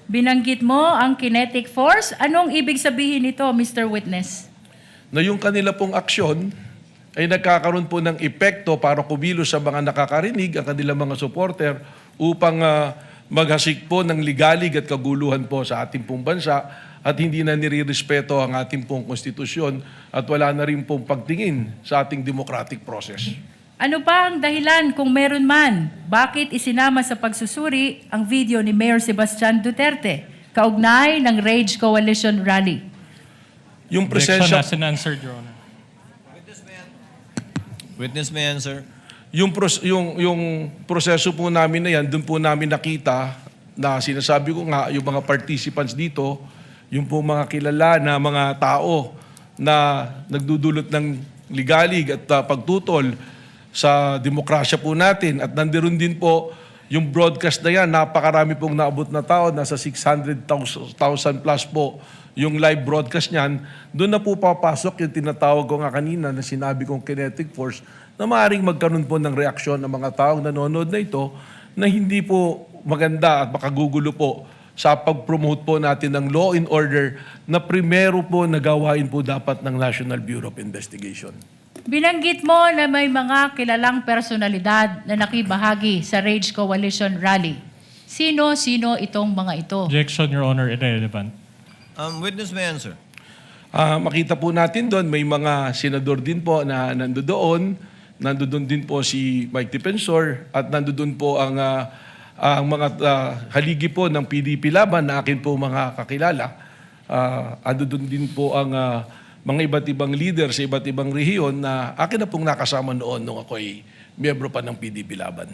Speaker 2: Binanggit mo ang kinetic force. Anong ibig sabihin nito, Mr. Witness?
Speaker 3: Na yung kanila pong aksyon ay nagkakaroon po ng epekto para kumilos sa mga nakakarinig, ang kanilang mga supporter, upang maghasik po ng ligalig at kaguluhan po sa ating pong bansa at hindi na nirirespeto ang ating pong konstitusyon at wala na rin pong pagtingin sa ating democratic process.
Speaker 2: Ano pa ang dahilan, kung meron man, bakit isinama sa pagsusuri ang video ni Mayor Sebastian Duterte kaugnay ng Rage Coalition Rally?
Speaker 3: Yung
Speaker 4: Objection
Speaker 3: presensya,
Speaker 4: asked and answered, Your Honor.
Speaker 1: Witness may answer.
Speaker 3: yung proseso po namin na yan, doon po namin nakita na sinasabi ko nga, yung mga participants dito, yung po mga kilala na mga tao na nagdudulot ng ligalig at pagtutol sa demokrasya po natin. At nandiroon din po yung broadcast na yan, napakarami pong naabot na tao, nasa 600,000 plus po yung live broadcast niyan. Doon na po papasok yung tinatawag ko nga kanina na sinabi kong kinetic force na maaaring magkaroon po ng reaksyon ng mga taong nanonood na ito na hindi po maganda at makagugulo po sa pag-promote po natin ng law and order na primero po nagawain po dapat ng National Bureau of Investigation.
Speaker 2: Binanggit mo na may mga kilalang personalidad na nakibahagi sa Rage Coalition Rally. Sino-sino itong mga ito?
Speaker 4: Objection, Your Honor, irrelevant.
Speaker 1: Witness may answer.
Speaker 3: Makita po natin doon, may mga senador din po na nandoon. Nandoon din po si Mike Defensor at nandoon po ang mga haligi po ng PDP Laban na akin po mga kakilala. Nandoon din po ang mga iba't ibang leader sa iba't ibang rehiyon na akin na pong nakasama noon nung ako'y miyembro pa ng PDP Laban.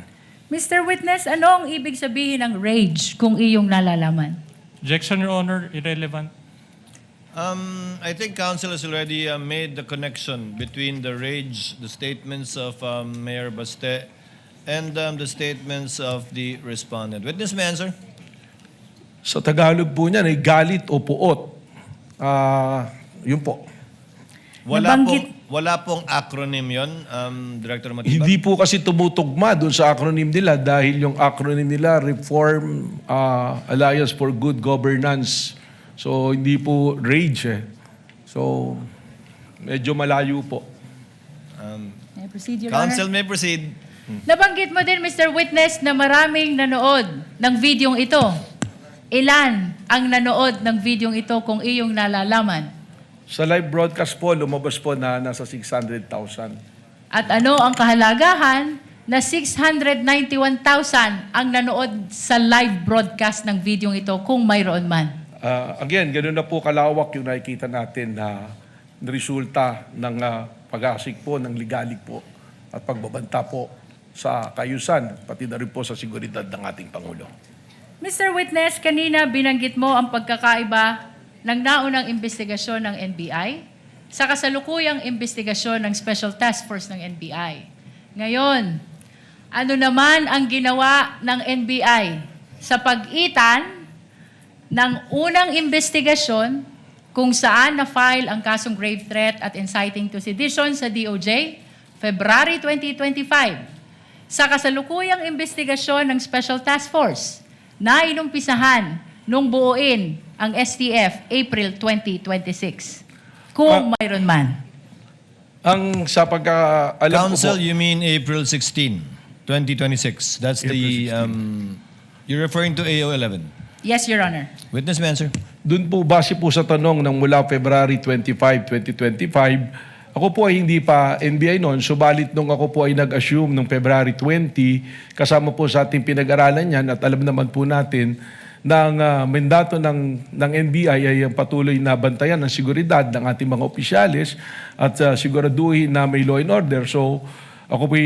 Speaker 2: Mr. Witness, ano ang ibig sabihin ng rage kung iyong nalalaman?
Speaker 4: Objection, Your Honor, irrelevant.
Speaker 1: I think counsel has already made the connection between the rage, the statements of Mayor Baste, and the statements of the respondent. Witness may answer.
Speaker 3: Sa Tagalog po niyan ay galit o puot. Yun po.
Speaker 1: Wala pong acronym yon, Director Matibag?
Speaker 3: Hindi po kasi tumutugma doon sa acronym nila dahil yung acronym nila Reform Alliance for Good Governance. So hindi po RAGE eh. So medyo malayo po.
Speaker 2: May proceed, Your Honor?
Speaker 1: Counsel may proceed.
Speaker 2: Nabanggit mo din, Mr. Witness, na maraming nanood ng videong ito. Ilan ang nanood ng videong ito kung iyong nalalaman?
Speaker 3: Sa live broadcast po, lumabas po na nasa 600,000.
Speaker 2: At ano ang kahalagahan na 691,000 ang nanood sa live broadcast ng videong ito kung mayroon man?
Speaker 3: Again, ganoon na po kalawak yung nakikita natin na resulta ng pag-asik po, ng ligalig po at pagbabanta po sa kayusan, pati na rin po sa seguridad ng ating Pangulo.
Speaker 2: Mr. Witness, kanina binanggit mo ang pagkakaiba ng naunang investigasyon ng NBI sa kasalukuyang investigasyon ng Special Task Force ng NBI. Ngayon, ano naman ang ginawa ng NBI sa pagitan ng unang investigasyon kung saan na-file ang kasong grave threat at inciting to sedition sa DOJ, February 2025, sa kasalukuyang investigasyon ng Special Task Force na inumpisahan nung buuin ang STF April 2026, kung mayroon man.
Speaker 3: Ang sa pagkaalam ko
Speaker 1: Counsel,
Speaker 3: po,
Speaker 1: you mean April 16, 2026. That's the, you're referring to AO 11.
Speaker 2: Yes, Your Honor.
Speaker 1: Witness may answer.
Speaker 3: doon po, base po sa tanong ng mula February 25, 2025, ako po ay hindi pa NBI noon, subalit nung ako po ay nag-assume nung February 20, kasama po sa ating pinag-aralan yan at alam naman po natin na ang mandato ng NBI ay ang patuloy na bantayan ng seguridad ng ating mga opisyales at siguraduhin na may law and order. So ako po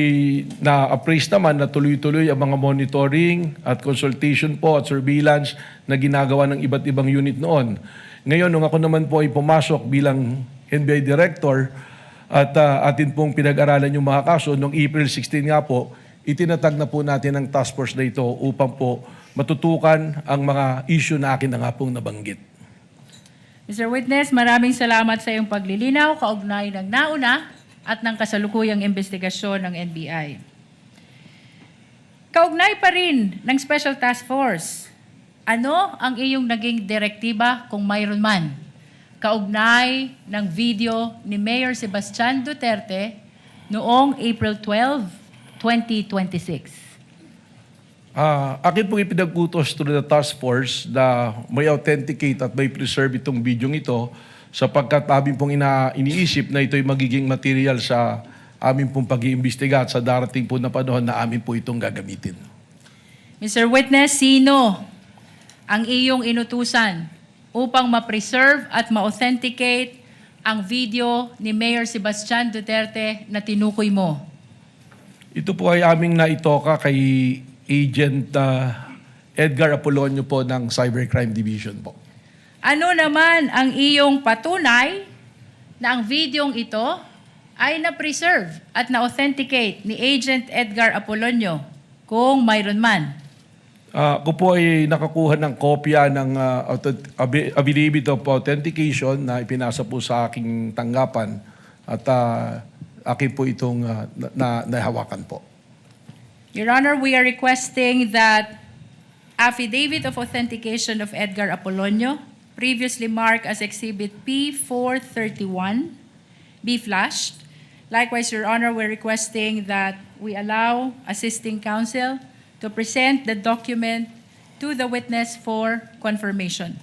Speaker 3: na-appraise naman na tuloy-tuloy ang mga monitoring at consultation po at surveillance na ginagawa ng iba't ibang unit noon. Ngayon, nung ako naman po ay pumasok bilang NBI Director at atin pong pinag-aralan yung mga kaso, noong April 16 nga po, itinatag na po natin ang task force na ito upang po matutukan ang mga issue na akin na nga pong nabanggit.
Speaker 2: Mr. Witness, maraming salamat sa iyong paglilinaw, kaugnay ng nauna at ng kasalukuyang investigasyon ng NBI. Kaugnay pa rin ng Special Task Force, ano ang iyong naging direktiba kung mayroon man? Kaugnay ng video ni Mayor Sebastian Duterte noong April 12, 2026.
Speaker 3: Akin pong ipinag-utos through the task force na may authenticate at may preserve itong video ito sapagkat amin pong iniisip na ito'y magiging material sa amin pong pag-iimbestiga at sa darating po na panahon na amin po itong gagamitin.
Speaker 2: Mr. Witness, sino ang iyong inutusan upang ma-preserve at ma-authenticate ang video ni Mayor Sebastian Duterte na tinukoy mo?
Speaker 3: Ito po ay aming naitoka kay Agent Edgar Apolonio po ng Cybercrime Division po.
Speaker 2: Ano naman ang iyong patunay na ang videong ito ay na-preserve at na-authenticate ni Agent Edgar Apolonio kung mayroon man?
Speaker 3: Ako po ay nakakuha ng kopya ng affidavit of authentication na ipinasa po sa aking tanggapan at akin po itong nahawakan po.
Speaker 2: Your Honor, we are requesting that affidavit of authentication of Edgar Apolonio, previously marked as Exhibit P431, be flashed. Likewise, Your Honor, we're requesting that we allow assisting counsel to present the document to the witness for confirmation.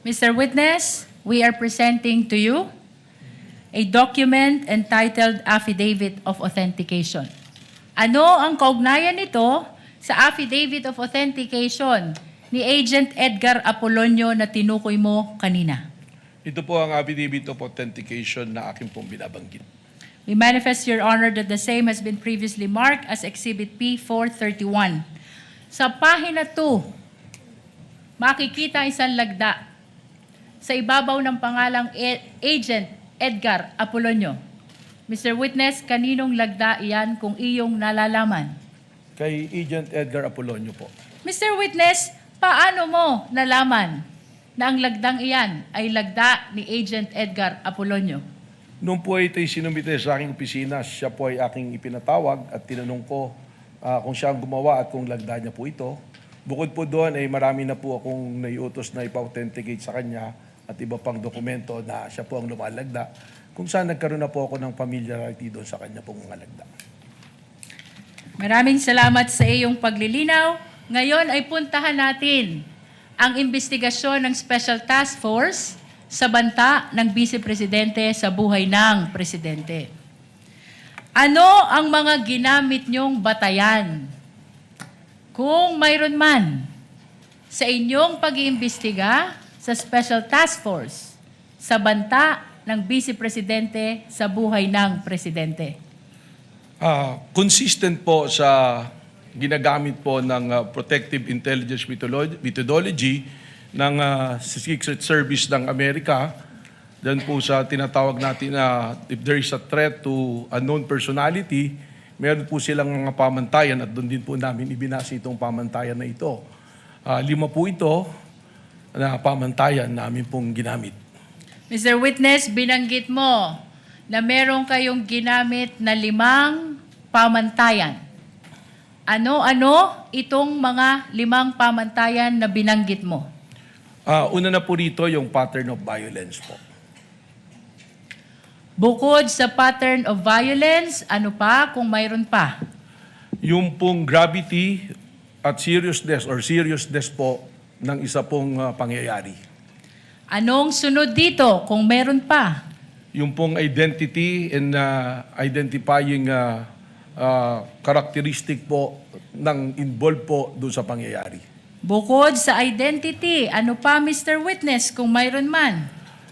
Speaker 2: Mr. Witness, we are presenting to you a document entitled Affidavit of Authentication. Ano ang kaugnayan nito sa Affidavit of Authentication ni Agent Edgar Apolonio na tinukoy mo kanina?
Speaker 3: Ito po ang affidavit of authentication na aking pong binabanggit.
Speaker 2: We manifest, Your Honor, that the same has been previously marked as Exhibit P431. Sa pahina 2, makikita isang lagda sa ibabaw ng pangalang Agent Edgar Apolonio. Mr. Witness, kaninong lagda iyan kung iyong nalalaman?
Speaker 3: Kay Agent Edgar Apolonio po.
Speaker 2: Mr. Witness, paano mo nalaman na ang lagdang iyan ay lagda ni Agent Edgar Apolonio?
Speaker 3: Noong po ito'y sinumite sa aking opisina, siya po ay aking ipinatawag at tinanong ko kung siya ang gumawa at kung lagda niya po ito. Bukod po doon ay marami na po akong naiutos na ipa-authenticate sa kanya at iba pang dokumento na siya po ang lumalagda, kung saan nagkaroon na po ako ng familiarity doon sa kanya pong mga lagda.
Speaker 2: Maraming salamat sa iyong paglilinaw. Ngayon ay puntahan natin ang investigasyon ng Special Task Force sa banta ng Vice Presidente sa buhay ng Presidente. Ano ang mga ginamit niyong batayan? Kung mayroon man sa inyong pag-iimbestiga sa Special Task Force sa banta ng Vice Presidente sa buhay ng Presidente.
Speaker 3: Consistent po sa ginagamit po ng Protective Intelligence Methodology ng Secret Service ng Amerika. Diyan po sa tinatawag natin na if there is a threat to unknown personality, meron po silang mga pamantayan at doon din po namin ibinasa itong pamantayan na ito. 5 po ito na pamantayan namin pong ginamit.
Speaker 2: Mr. Witness, binanggit mo na meron kayong ginamit na 5 pamantayan. Ano-ano itong mga 5 pamantayan na binanggit mo?
Speaker 3: Una na po rito yung pattern of violence po.
Speaker 2: Bukod sa pattern of violence, ano pa kung mayroon pa?
Speaker 3: Yung pong gravity at seriousness po ng isa pong pangyayari.
Speaker 2: Anong sunod dito kung meron pa?
Speaker 3: Yung pong identity and identifying characteristic po ng involved po doon sa pangyayari.
Speaker 2: Bukod sa identity, ano pa, Mr. Witness, kung mayroon man?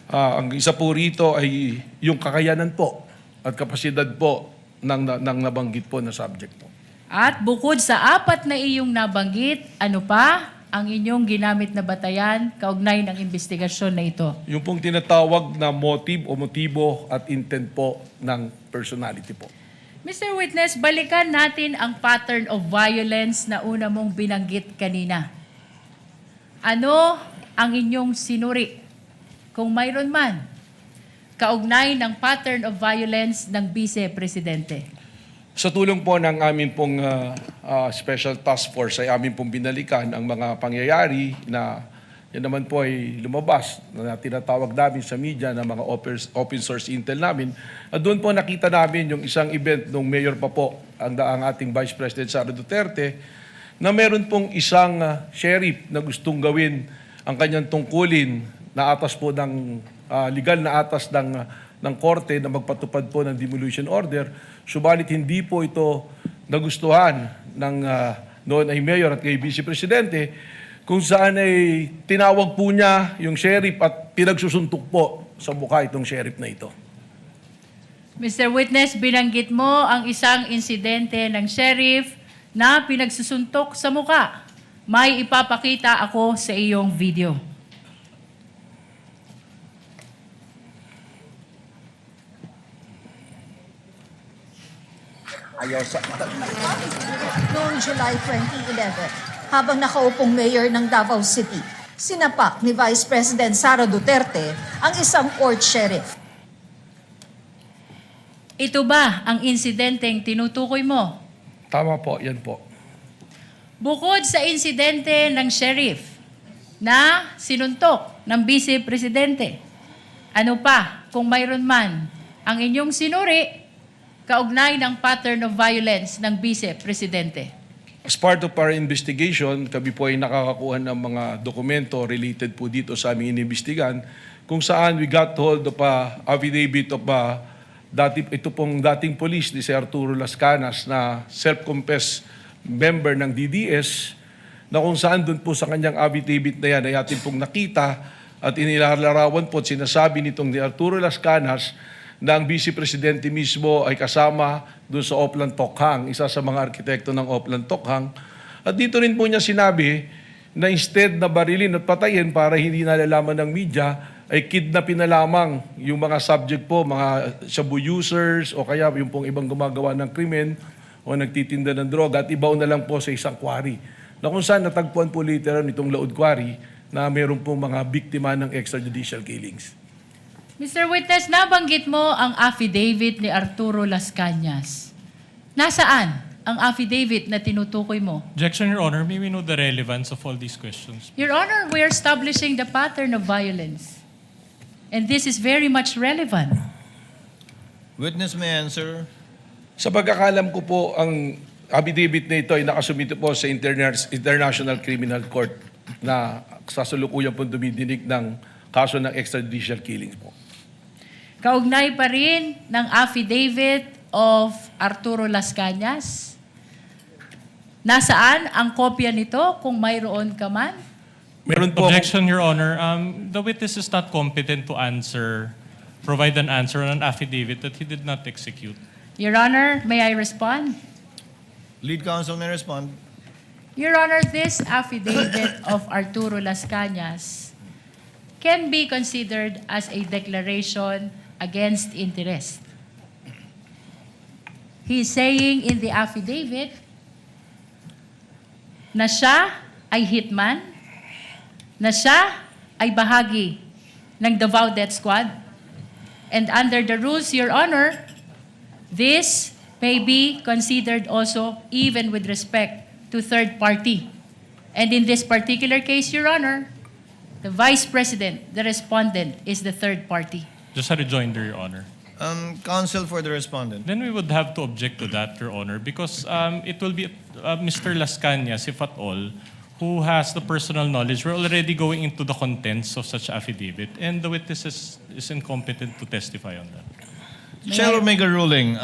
Speaker 3: Ang isa po rito ay yung kakayanan po at kapasidad po ng nabanggit po na subject po.
Speaker 2: At bukod sa 4 na iyong nabanggit, ano pa ang inyong ginamit na batayan kaugnay ng investigasyon na ito?
Speaker 3: Yung pong tinatawag na motive o motibo at intent po ng personality po.
Speaker 2: Mr. Witness, balikan natin ang pattern of violence na una mong binanggit kanina. Ano ang inyong sinuri, kung mayroon man, kaugnay ng pattern of violence ng Vice Presidente?
Speaker 3: Sa tulong po ng amin pong Special Task Force ay amin pong binalikan ang mga pangyayari na yan naman po ay lumabas na tinatawag namin sa media na mga open source intel namin. At doon po nakita namin yung isang event nung mayor pa po ang ating Vice President Sara Duterte na meron pong isang sheriff na gustong gawin ang kanyang tungkulin na atas po ng legal na atas ng korte na magpatupad po ng demolition order. Subalit hindi po ito nagustuhan ng noon ay mayor at kay Vice Presidente, kung saan ay tinawag po niya yung sheriff at pinagsusuntok po sa mukha itong sheriff na ito.
Speaker 2: Mr. Witness, binanggit mo ang isang insidente ng sheriff na pinagsusuntok sa muka. May ipapakita ako sa iyong video.
Speaker 7: Noong July 2011, habang nakaupong mayor ng Davao City, sinapak ni Vice President Sara Duterte ang isang court sheriff.
Speaker 2: Ito ba ang insidenteng tinutukoy mo?
Speaker 3: Tama po, yan po.
Speaker 2: Bukod sa insidente ng sheriff na sinuntok ng Vice Presidente, ano pa kung mayroon man ang inyong sinuri kaugnay ng pattern of violence ng Vice Presidente?
Speaker 3: As part of our investigation, kami po ay nakakakuha ng mga dokumento related po dito sa aming inimbestigan kung saan we got hold of a affidavit of ito pong dating police ni si Arturo Las Canas na self-confessed member ng DDS na kung saan doon po sa kanyang affidavit na yan ay atin pong nakita at inilalarawan po at sinasabi nitong ni Arturo Las Canas na ang Vice Presidente mismo ay kasama doon sa Oplan Tokhang, isa sa mga arkitekto ng Oplan Tokhang. At dito rin po niya sinabi na instead na barilin at patayin para hindi nalalaman ng media, ay kidnapin na lamang yung mga subject po, mga shabu users o kaya yung pong ibang gumagawa ng krimen o nagtitinda ng droga at ibaw na lang po sa isang quarry. Na kung saan natagpuan po later nitong Laod Quarry na meron pong mga biktima ng extrajudicial killings.
Speaker 2: Mr. Witness, nabanggit mo ang affidavit ni Arturo Las Cañas. Nasaan ang affidavit na tinutukoy mo?
Speaker 4: Objection, Your Honor. May we know the relevance of all these questions?
Speaker 2: Your Honor, we are establishing the pattern of violence. And this is very much relevant.
Speaker 1: Witness may answer.
Speaker 3: Sa pagkakalam ko po, ang affidavit na ito ay nakasumito po sa International Criminal Court na sasalukuyan po dumidinig ng kaso ng extrajudicial killings po.
Speaker 2: Kaugnay pa rin ng affidavit of Arturo Las Cañas. Nasaan ang kopya nito kung mayroon ka man?
Speaker 3: Meron po
Speaker 4: Objection, Your Honor. The witness is not competent to provide an answer on an affidavit that he did not execute.
Speaker 2: Your Honor, may I respond?
Speaker 1: Lead counsel may respond.
Speaker 2: Your Honor, this affidavit of Arturo Las Cañas can be considered as a declaration against interest. He is saying in the affidavit na siya ay hitman, na siya ay bahagi ng Davao Death Squad. And under the rules, Your Honor, this may be considered also even with respect to third party. And in this particular case, Your Honor, the Vice President, the respondent, is the third party.
Speaker 4: Just a rejoinder, Your Honor.
Speaker 1: Counsel for the respondent.
Speaker 4: Then we would have to object to that, Your Honor, because it will be Mr. Las Cañas, if at all, who has the personal knowledge. We're already going into the contents of such affidavit, and the witness is incompetent to testify on that.
Speaker 1: Chair will make a ruling.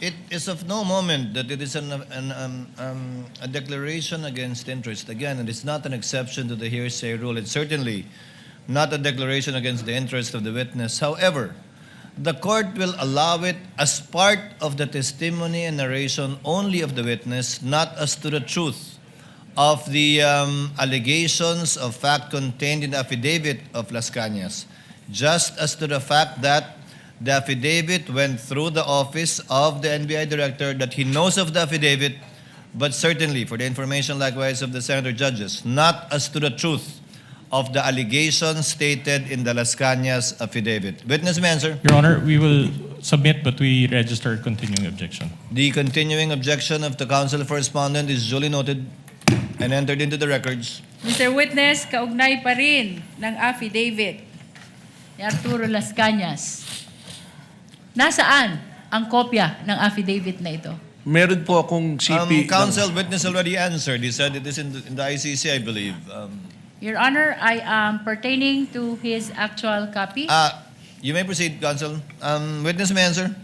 Speaker 1: It is of no moment that it is a declaration against interest. Again, it is not an exception to the hearsay rule. It's certainly not a declaration against the interest of the witness. However, the court will allow it as part of the testimony and narration only of the witness, not as to the truth of the allegations of fact contained in the affidavit of Las Cañas, just as to the fact that the affidavit went through the office of the NBI director, that he knows of the affidavit, but certainly for the information likewise of the senator judges, not as to the truth of the allegations stated in the Las Cañas affidavit. Witness may answer.
Speaker 4: Your Honor, we will submit, but we register continuing objection.
Speaker 1: The continuing objection of the counsel for respondent is duly noted and entered into the records.
Speaker 2: Mr. Witness, kaugnay pa rin ng affidavit ni Arturo Las Cañas. Nasaan ang kopya ng affidavit na ito?
Speaker 3: Meron po akong CP.
Speaker 1: Counsel, witness already answered. He said it is in the ICC, I believe.
Speaker 2: Your Honor, I am pertaining to his actual copy.
Speaker 1: You may proceed, counsel. Witness may answer.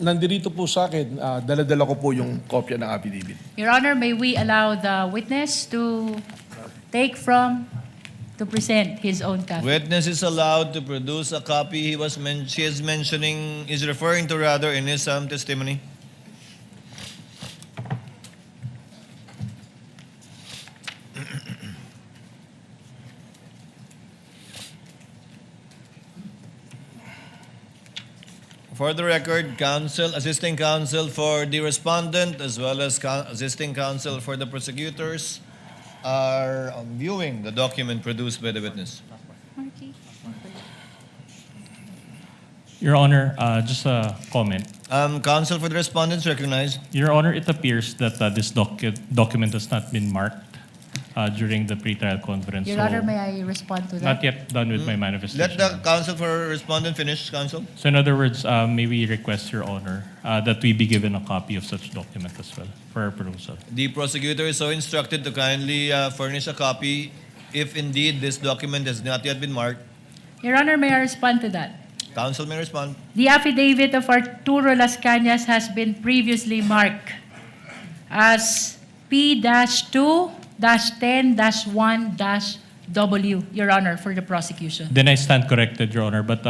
Speaker 3: Nandito po sa akin, dala-dala ko po yung kopya ng affidavit.
Speaker 2: Your Honor, may we allow the witness to present his own copy?
Speaker 1: Witness is allowed to produce a copy she is mentioning, is referring to rather in his testimony. For the record, assisting counsel for the respondent as well as assisting counsel for the prosecutors are viewing the document produced by the witness.
Speaker 4: Your Honor, just a comment.
Speaker 1: Counsel for the respondents recognized.
Speaker 4: Your Honor, it appears that this document has not been marked during the pre-trial conference.
Speaker 2: Your
Speaker 4: so
Speaker 2: Honor, may I respond to that?
Speaker 4: not yet done with my manifestation.
Speaker 1: Let the counsel for respondent finish, counsel.
Speaker 4: So in other words, may we request, Your Honor, that we be given a copy of such document as well for our perusal.
Speaker 1: The prosecutor is so instructed to kindly furnish a copy if indeed this document has not yet been marked.
Speaker 2: Your Honor, may I respond to that?
Speaker 1: Counsel may respond.
Speaker 2: The affidavit of Arturo Las Cañas has been previously marked as P-2-10-1-W, Your Honor, for the prosecution.
Speaker 4: Then I stand corrected, Your Honor, but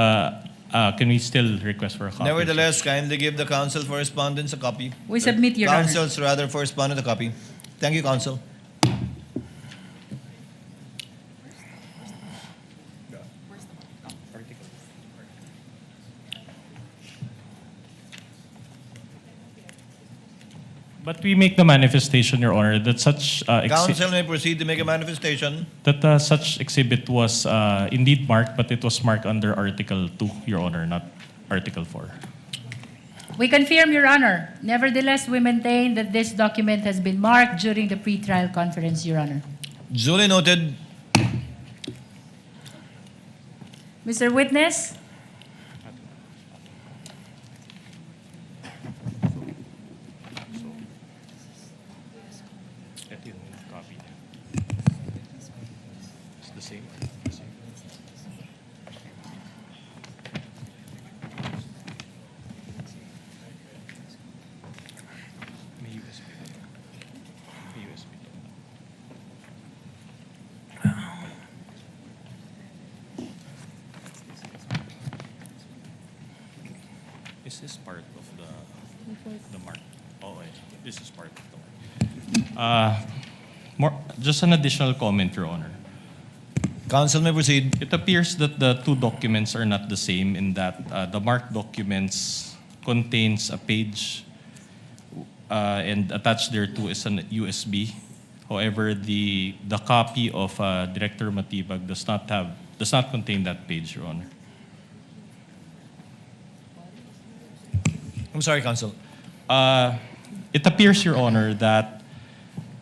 Speaker 4: can we still request for a copy?
Speaker 1: Nevertheless, kindly give the counsel for respondents a copy.
Speaker 2: We submit, Your Honor.
Speaker 1: Counsels rather for respondent a copy. Thank you, counsel.
Speaker 4: But we make the manifestation, Your Honor, that such
Speaker 1: Counsel may proceed to make a manifestation.
Speaker 4: that such exhibit was indeed marked, but it was marked under Article 2, Your Honor, not Article 4.
Speaker 2: We confirm, Your Honor. Nevertheless, we maintain that this document has been marked during the pre-trial conference, Your Honor.
Speaker 1: Duly noted.
Speaker 2: Mr. Witness,
Speaker 4: Ito yung copy niya. It's the same. May USB. May USB. Is this part of the mark? Oh, wait. This is part of the mark. Just an additional comment, Your Honor.
Speaker 1: Counsel may proceed.
Speaker 4: It appears that the two documents are not the same in that the marked documents contains a page and attached thereto is an USB. However, the copy of Director Matibag does not contain that page, Your Honor.
Speaker 1: I'm sorry, counsel.
Speaker 4: It appears, Your Honor, that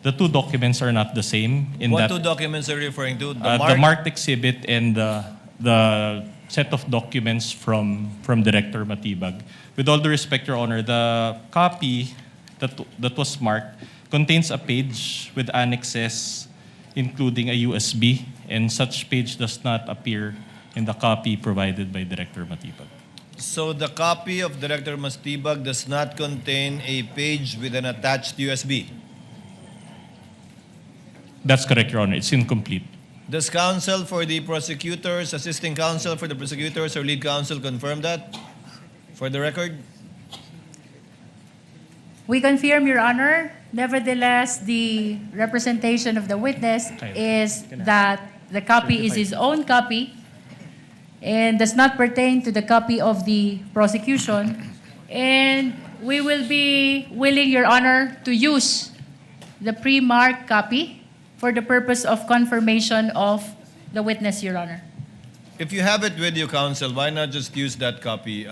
Speaker 4: the two documents are not the same in
Speaker 1: What
Speaker 4: that
Speaker 1: two documents are you referring to?
Speaker 4: the marked exhibit and the set of documents from Director Matibag. With all due respect, Your Honor, the copy that was marked contains a page with annexes including a USB, and such page does not appear in the copy provided by Director Matibag.
Speaker 1: So the copy of Director Matibag does not contain a page with an attached USB.
Speaker 4: That's correct, Your Honor. It's incomplete.
Speaker 1: Does counsel for the prosecutors, assisting counsel for the prosecutors, or lead counsel confirm that? For the record?
Speaker 2: we confirm, Your Honor. Nevertheless, the representation of the witness is that the copy is his own copy and does not pertain to the copy of the prosecution. And we will be willing, Your Honor, to use the pre-marked copy for the purpose of confirmation of the witness, Your Honor.
Speaker 1: If you have it with you, counsel, why not just use that copy?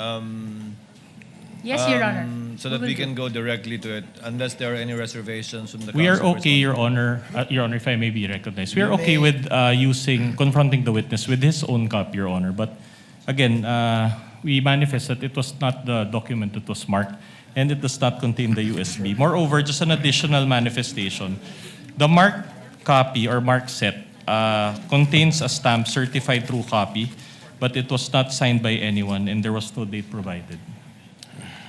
Speaker 2: Yes, Your Honor.
Speaker 1: So that
Speaker 2: will
Speaker 1: we
Speaker 2: do.
Speaker 1: can go directly to it, unless there are any reservations from the
Speaker 4: We are
Speaker 1: counsel for
Speaker 4: okay,
Speaker 1: responding.
Speaker 4: Your Honor, if I may be recognized. We are
Speaker 1: You
Speaker 4: okay
Speaker 1: may.
Speaker 4: with confronting the witness with his own copy, Your Honor. But again, we manifest that it was not the document that was marked and it does not contain the USB. Moreover, just an additional manifestation, the marked copy or marked set contains a stamp certified true copy, but it was not signed by anyone and there was no date provided.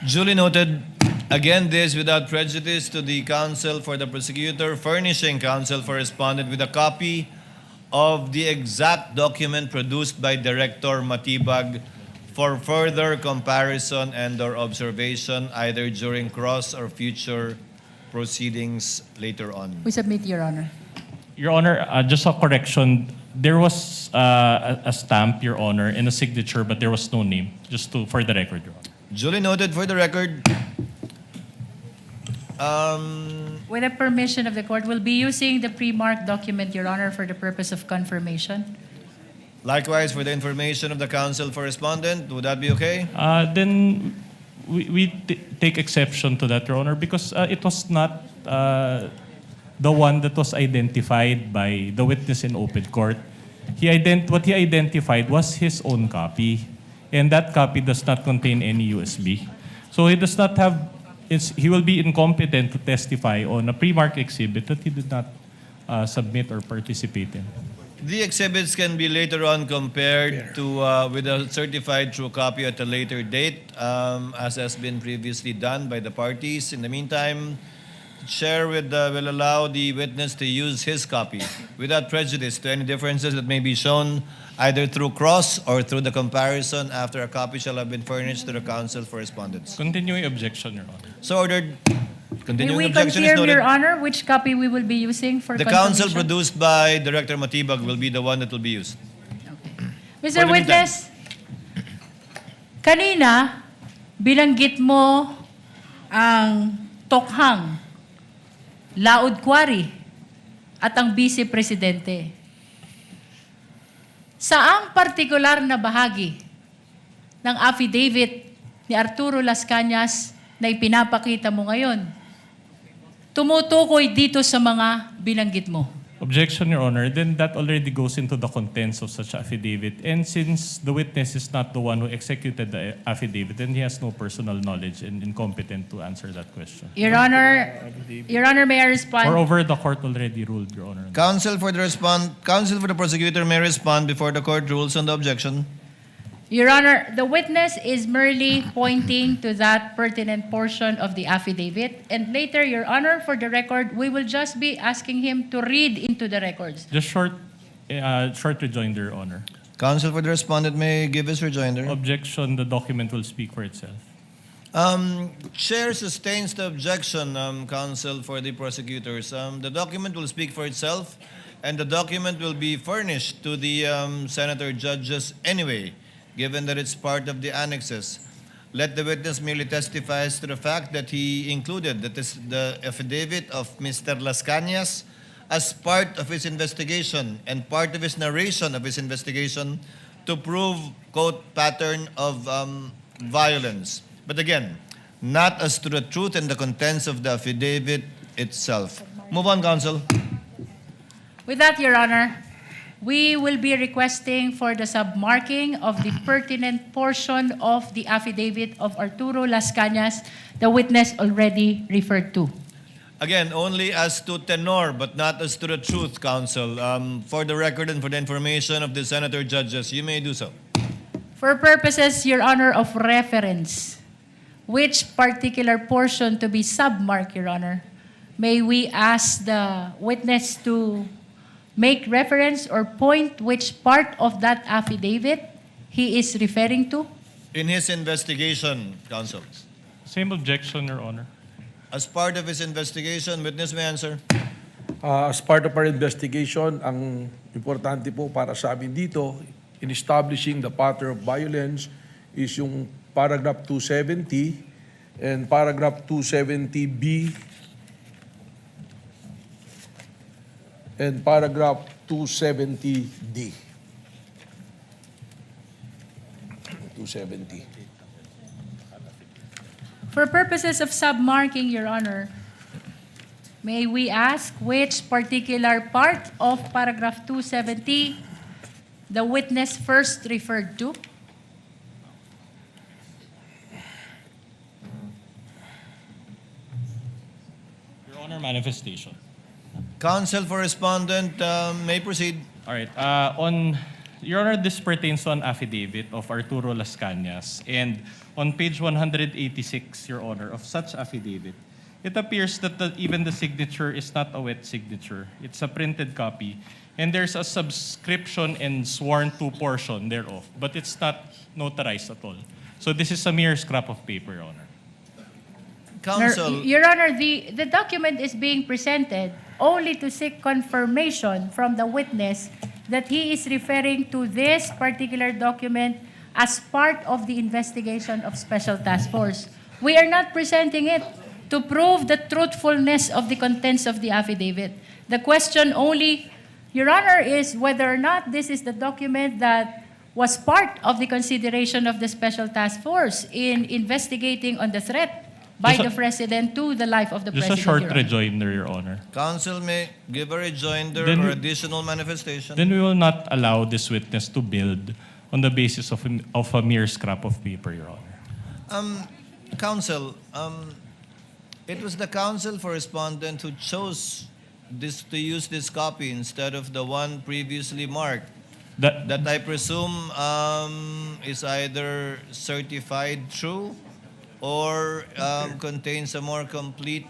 Speaker 1: Duly noted. Again, this without prejudice to the counsel for the prosecutor, furnishing counsel for respondent with a copy of the exact document produced by Director Matibag for further comparison and/or observation either during cross or future proceedings later on.
Speaker 2: We submit, Your Honor.
Speaker 4: Your Honor, just a correction. There was a stamp, Your Honor, and a signature, but there was no name. For the record, Your Honor.
Speaker 1: Duly noted for the record.
Speaker 2: With the permission of the court, we'll be using the pre-marked document, Your Honor, for the purpose of confirmation.
Speaker 1: Likewise, for the information of the counsel for respondent, would that be okay?
Speaker 4: Then we take exception to that, Your Honor, because it was not the one that was identified by the witness in open court. What he identified was his own copy, and that copy does not contain any USB. So he does not have. He will be incompetent to testify on a pre-marked exhibit that he did not submit or participate in.
Speaker 1: The exhibits can be later on compared to with a certified true copy at a later date, as has been previously done by the parties. In the meantime, Chair will allow the witness to use his copy without prejudice to any differences that may be shown either through cross or through the comparison after a copy shall have been furnished to the counsel for respondents.
Speaker 4: Continuing objection, Your Honor.
Speaker 1: So ordered.
Speaker 2: May
Speaker 1: Continuing
Speaker 2: we
Speaker 1: objection is
Speaker 2: confirm,
Speaker 1: noted.
Speaker 2: Your Honor, which copy we will be using for
Speaker 1: The
Speaker 2: confirmation?
Speaker 1: counsel produced by Director Matibag will be the one that will be used.
Speaker 2: Mr.
Speaker 1: For the
Speaker 2: Witness, kanina, binanggit mo ang Tokhang, Laod Quarry, at ang Vice Presidente. Saang partikular na bahagi ng affidavit ni Arturo Las Cañas na ipinapakita mo ngayon tumutukoy dito sa mga binanggit mo?
Speaker 4: Objection, Your Honor. Then that already goes into the contents of such affidavit. And since the witness is not the one who executed the affidavit, then he has no personal knowledge and incompetent to answer that question.
Speaker 2: Your Honor, may I respond?
Speaker 4: Moreover, the court already ruled, Your Honor.
Speaker 1: Counsel for the prosecutor may respond before the court rules on the objection.
Speaker 2: Your Honor, the witness is merely pointing to that pertinent portion of the affidavit. And later, Your Honor, for the record, we will just be asking him to read into the records.
Speaker 4: Just short rejoinder, Your Honor.
Speaker 1: Counsel for the respondent may give his rejoinder.
Speaker 4: Objection, the document will speak for itself.
Speaker 1: Chair sustains the objection, counsel for the prosecutors. The document will speak for itself, and the document will be furnished to the senator judges anyway, given that it's part of the annexes. Let the witness merely testifies to the fact that he included the affidavit of Mr. Las Cañas as part of his investigation and part of his narration of his investigation to prove, quote, pattern of violence. But again, not as to the truth and the contents of the affidavit itself. Move on, counsel.
Speaker 2: With that, Your Honor, we will be requesting for the submarking of the pertinent portion of the affidavit of Arturo Las Cañas, the witness already referred to.
Speaker 1: Again, only as to tenor, but not as to the truth, counsel. For the record and for the information of the senator judges, you may do so.
Speaker 2: For purposes, Your Honor, of reference, which particular portion to be submarked, Your Honor? May we ask the witness to make reference or point which part of that affidavit he is referring to?
Speaker 1: In his investigation, counsel.
Speaker 4: Same objection, Your Honor.
Speaker 1: As part of his investigation, witness may answer.
Speaker 3: As part of our investigation, ang importante po para sa amin dito, in establishing the pattern of violence, is yung paragraph 270 and paragraph 270B and paragraph 270D. 270.
Speaker 2: For purposes of submarking, Your Honor, may we ask which particular part of paragraph 270 the witness first referred to?
Speaker 4: Your Honor, manifestation.
Speaker 1: Counsel for respondent may proceed.
Speaker 4: All right. Your Honor, this pertains to an affidavit of Arturo Las Cañas. And on page 186, Your Honor, of such affidavit, it appears that even the signature is not a wet signature. It's a printed copy. And there's a subscription and sworn to portion thereof, but it's not notarized at all. So this is a mere scrap of paper, Your Honor.
Speaker 1: Counsel,
Speaker 2: Your Honor, the document is being presented only to seek confirmation from the witness that he is referring to this particular document as part of the investigation of Special Task Force. We are not presenting it to prove the truthfulness of the contents of the affidavit. The question only, Your Honor, is whether or not this is the document that was part of the consideration of the Special Task Force in investigating on the threat by
Speaker 4: Just a-
Speaker 2: the President to the life of the
Speaker 4: Just
Speaker 2: President.
Speaker 4: a short
Speaker 2: Your Honor.
Speaker 4: rejoinder, Your Honor.
Speaker 1: counsel may give a rejoinder
Speaker 4: Then
Speaker 1: or
Speaker 4: we-
Speaker 1: additional manifestation.
Speaker 4: Then we will not allow this witness to build on the basis of a mere scrap of paper, Your Honor.
Speaker 1: Counsel, it was the counsel for respondent who chose to use this copy instead of the one previously marked.
Speaker 4: That,
Speaker 1: That I presume is either certified true or contains a more complete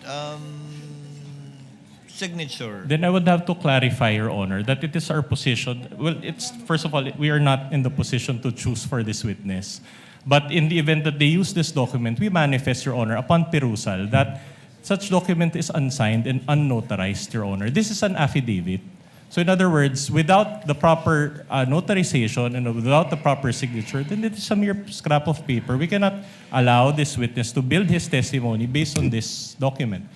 Speaker 1: signature.
Speaker 4: Then I would have to clarify, Your Honor, that it is our position. Well, it's first of all, we are not in the position to choose for this witness. But in the event that they use this document, we manifest, Your Honor, upon perusal that such document is unsigned and unnotarized, Your Honor. This is an affidavit. So in other words, without the proper notarization and without the proper signature, then it is a mere scrap of paper. We cannot allow this witness to build his testimony based on this document.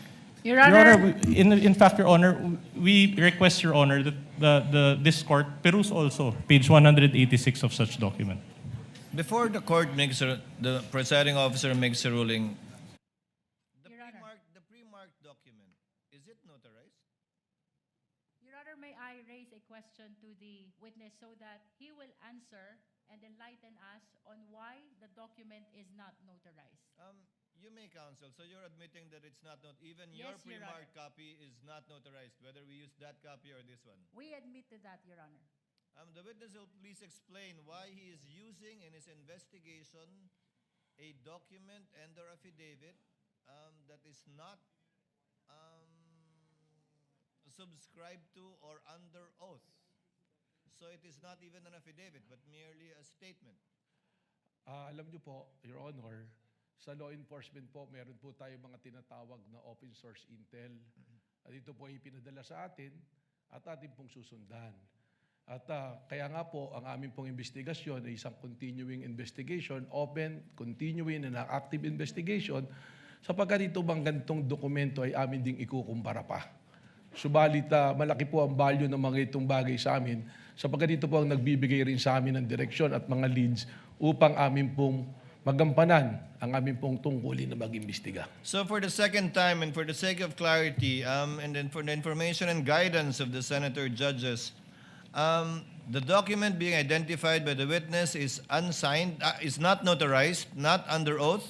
Speaker 2: Your
Speaker 4: Your
Speaker 2: Honor,
Speaker 4: Honor, in fact, Your Honor, we request, Your Honor, that this court peruse also page 186 of such document.
Speaker 1: Before the court the presiding officer makes a ruling,
Speaker 2: Your Honor.
Speaker 1: the pre-marked document, is it notarized?
Speaker 2: Your Honor, may I raise a question to the witness so that he will answer and enlighten us on why the document is not notarized?
Speaker 1: You may, counsel. So you're admitting that it's not even your
Speaker 2: Yes, Your
Speaker 1: pre-marked copy is not notarized, whether we use that copy or this one.
Speaker 2: We admit to that, Your Honor.
Speaker 1: The witness will please explain why he is using in his investigation a document and or affidavit that is not subscribed to or under oath. So it is not even an affidavit, but merely a statement.
Speaker 3: Alam niyo po, Your Honor, sa law enforcement po, meron po tayo mga tinatawag na open source intel. At ito po ay pinadala sa atin at atin pong susundan. At kaya nga po, ang aming pong investigasyon ay isang continuing investigation, open, continuing, and active investigation, sapagkat ito bang ganitong dokumento ay amin ding ikukumpara pa. Subalit, malaki po ang value ng mga itong bagay sa amin, sapagkat ito po ang nagbibigay rin sa amin ng direksyon at mga leads upang amin pong magampanan ang aming pong tungkulin na mag-imbestiga.
Speaker 1: So for the second time and for the sake of clarity and then for the information and guidance of the senator judges, the document being identified by the witness is unsigned, is not notarized, not under oath,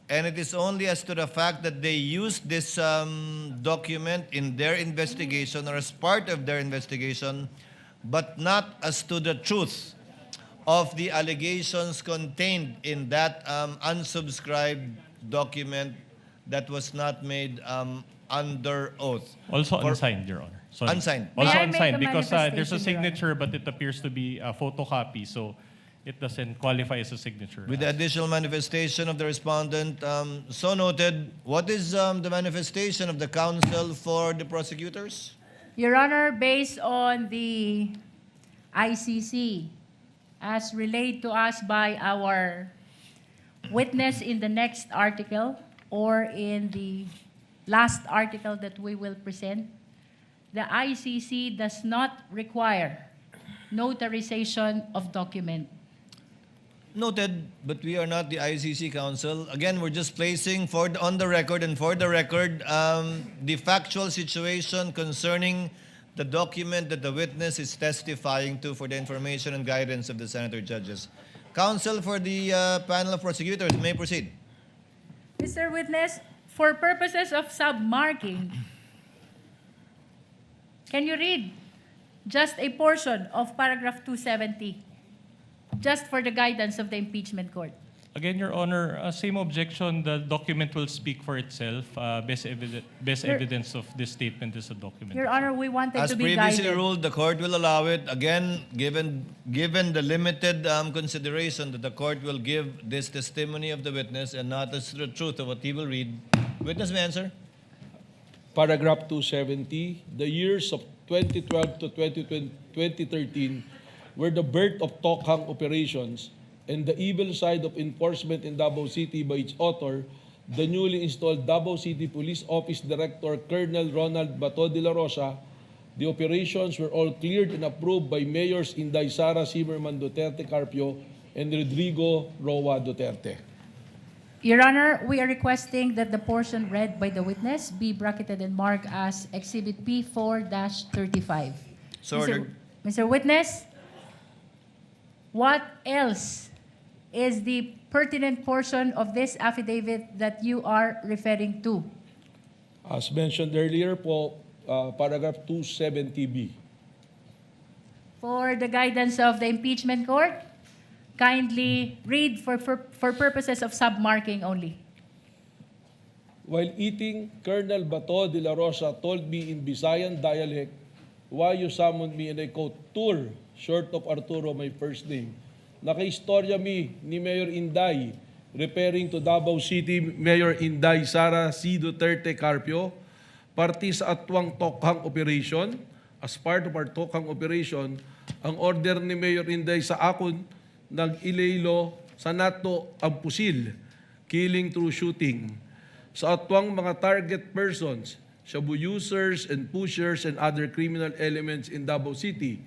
Speaker 1: and it is only as to the fact that they used this document in their investigation or as part of their investigation, but not as to the truth of the allegations contained in that unsubscribed document that was not made under oath.
Speaker 4: Also
Speaker 1: For-
Speaker 4: unsigned, Your Honor. Sorry.
Speaker 1: Unsigned.
Speaker 4: Also
Speaker 2: May I make
Speaker 4: unsigned
Speaker 2: a
Speaker 4: because there's a
Speaker 2: manifestation, Your Honor?
Speaker 4: signature, but it appears to be a photocopy, so it doesn't qualify as a signature.
Speaker 1: With the additional manifestation of the respondent, so noted, what is the manifestation of the counsel for the prosecutors?
Speaker 2: Your Honor, based on the ICC, as relayed to us by our witness in the next article or in the last article that we will present, the ICC does not require notarization of document.
Speaker 1: Noted, but we are not the ICC counsel. Again, we're just placing on the record and for the record the factual situation concerning the document that the witness is testifying to for the information and guidance of the senator judges. Counsel for the panel of prosecutors, may proceed.
Speaker 2: Mr. Witness, for purposes of submarking, can you read just a portion of paragraph 270, just for the guidance of the impeachment court?
Speaker 4: Again, Your Honor, same objection. The document will speak for itself. Best evidence of this statement is a document.
Speaker 2: Your Honor, we wanted
Speaker 1: As
Speaker 2: to be
Speaker 1: previously
Speaker 2: guided.
Speaker 1: ruled, the court will allow it. Again, given the limited consideration that the court will give this testimony of the witness and not as the truth of what he will read, witness may answer.
Speaker 3: Paragraph 270, the years of 2012 to 2013 were the birth of Tokhang operations and the evil side of enforcement in Davao City by its author, the newly installed Davao City Police Office Director Colonel Ronald Bato de la Rosa. The operations were all cleared and approved by Mayors Inday Sara Zimmerman Duterte Carpio and Rodrigo Roa Duterte.
Speaker 2: Your Honor, we are requesting that the portion read by the witness be bracketed and marked as Exhibit P4-35.
Speaker 1: So ordered.
Speaker 2: Mr. Witness, what else is the pertinent portion of this affidavit that you are referring to?
Speaker 3: As mentioned earlier po, paragraph 270B.
Speaker 2: For the guidance of the impeachment court, kindly read for purposes of submarking only.
Speaker 3: While eating, Colonel Bato de la Rosa told me in Visayan dialect, why you summoned me, and I quote, tour, short of Arturo, my first name. Nakaistorya mi ni Mayor Inday, referring to Davao City Mayor Inday Sara C. Duterte Carpio, party sa atwang Tokhang operation. As part of our Tokhang operation, ang order ni Mayor Inday sa akon, nag-ilaylo sa nato ang pusil, killing through shooting. Sa atwang mga target persons, shabu users and pushers and other criminal elements in Davao City,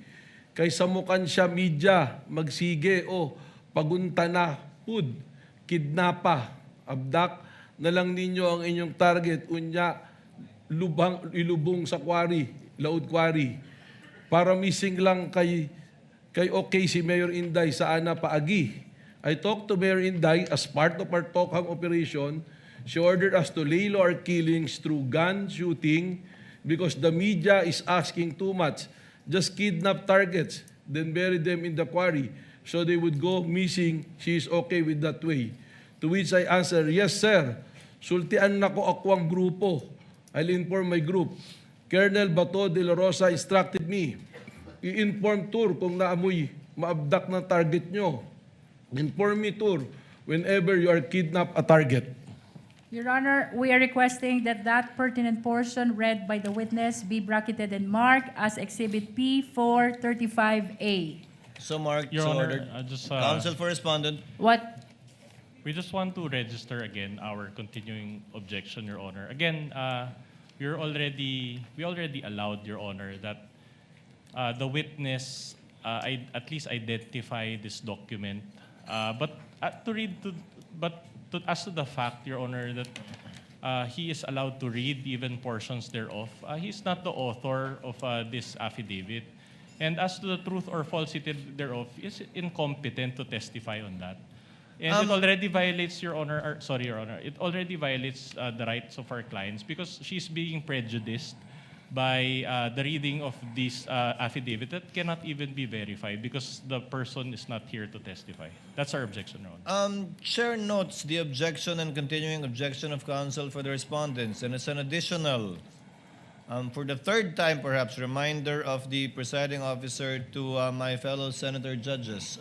Speaker 3: kay samukan siya media, magsige o pagunta na, pud, kidnapa, abdak, na lang ninyo ang inyong target, unya, ilubong sa quarry, laod quarry. Para missing lang kay okay si Mayor Inday sa ana paagi. I talked to Mayor Inday as part of our Tokhang operation. She ordered us to lay low our killings through gun shooting because the media is asking too much. Just kidnap targets, then bury them in the quarry so they would go missing. She is okay with that way. To which I answer, yes sir, sultian na ko ako ang grupo. I'll inform my group. Colonel Bato de la Rosa instructed me, i-inform tour kung naamoy maabdak ng target nyo. Inform me tour whenever you are kidnap a target.
Speaker 2: Your Honor, we are requesting that that pertinent portion read by the witness be bracketed and marked as Exhibit P435A.
Speaker 1: So marked,
Speaker 4: Your
Speaker 1: so
Speaker 4: Honor,
Speaker 1: ordered.
Speaker 4: just,
Speaker 1: Counsel for respondent.
Speaker 2: What?
Speaker 4: we just want to register again our continuing objection, Your Honor. Again, we already allowed, Your Honor, that the witness at least identify this document. As to the fact, Your Honor, that he is allowed to read even portions thereof, he is not the author of this affidavit. And as to the truth or falsity thereof, he is incompetent to testify on that. And it already violates, Your Honor, it already violates the rights of our clients because she's being prejudiced by the reading of this affidavit that cannot even be verified because the person is not here to testify. That's our objection, Your Honor.
Speaker 1: Chair notes the objection and continuing objection of counsel for the respondents, and as an additional, for the third time perhaps, reminder of the presiding officer to my fellow senator judges.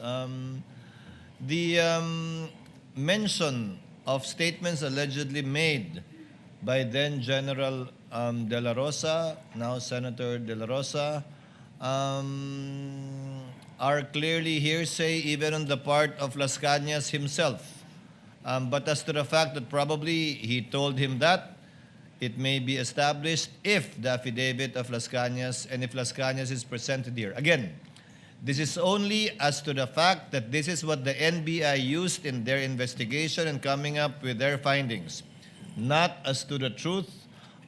Speaker 1: The mention of statements allegedly made by then General De La Rosa, now Senator De La Rosa, are clearly hearsay even on the part of Las Cañas himself. But as to the fact that probably he told him that, it may be established if the affidavit of Las Cañas and if Las Cañas is presented here. Again, this is only as to the fact that this is what the NBI used in their investigation and coming up with their findings, not as to the truth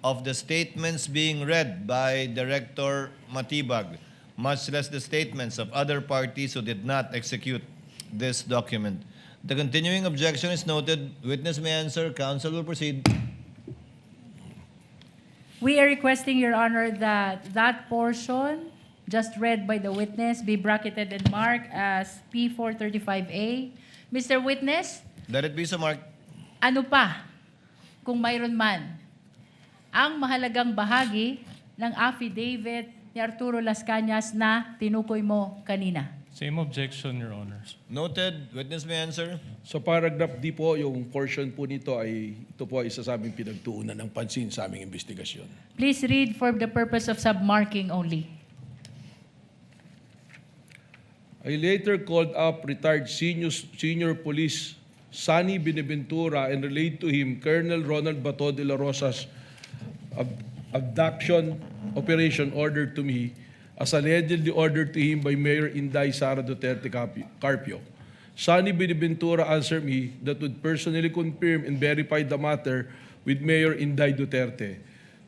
Speaker 1: of the statements being read by Director Matibag, much less the statements of other parties who did not execute this document. The continuing objection is noted. Witness may answer. Counsel will proceed.
Speaker 2: We are requesting, Your Honor, that that portion just read by the witness be bracketed and marked as P435A. Mr. Witness,
Speaker 1: Let it be so marked.
Speaker 2: ano pa, kung mayroon man, ang mahalagang bahagi ng affidavit ni Arturo Las Cañas na tinukoy mo kanina?
Speaker 4: Same objection, Your Honors.
Speaker 1: Noted. Witness may answer.
Speaker 3: Sa paragraph D po, yung portion po nito ay ito po ay isa sa aming pinagtuunan ng pansin sa aming investigasyon.
Speaker 2: Please read for the purpose of submarking only.
Speaker 3: I later called up retired senior police Sonny Benaventura and relayed to him Colonel Ronald Bato de la Rosa's abduction operation ordered to me as allegedly ordered to him by Mayor Inday Sara Duterte Carpio. Sonny Benaventura answered me that would personally confirm and verify the matter with Mayor Inday Duterte.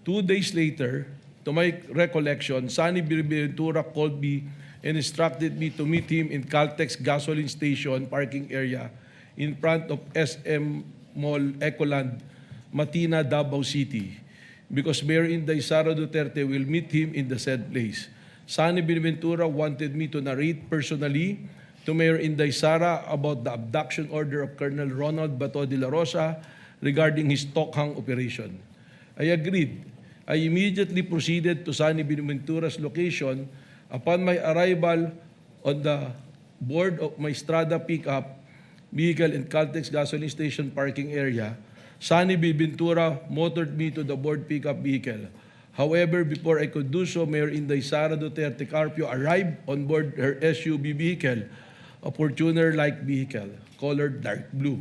Speaker 3: 2 days later, to my recollection, Sonny Benaventura called me and instructed me to meet him in Caltex gasoline station parking area in front of SM Mall Ecoland, Matina, Davao City, because Mayor Inday Sara Duterte will meet him in the said place. Sonny Benaventura wanted me to narrate personally to Mayor Inday Sara about the abduction order of Colonel Ronald Bato de la Rosa regarding his Tokhang operation. I agreed. I immediately proceeded to Sonny Benaventura's location. Upon my arrival on the board of my Strada pickup vehicle in Caltex gasoline station parking area, Sonny Benaventura motored me to the board pickup vehicle. However, before I could do so, Mayor Inday Sara Duterte Carpio arrived on board her SUV vehicle, a Fortuner-like vehicle, colored dark blue.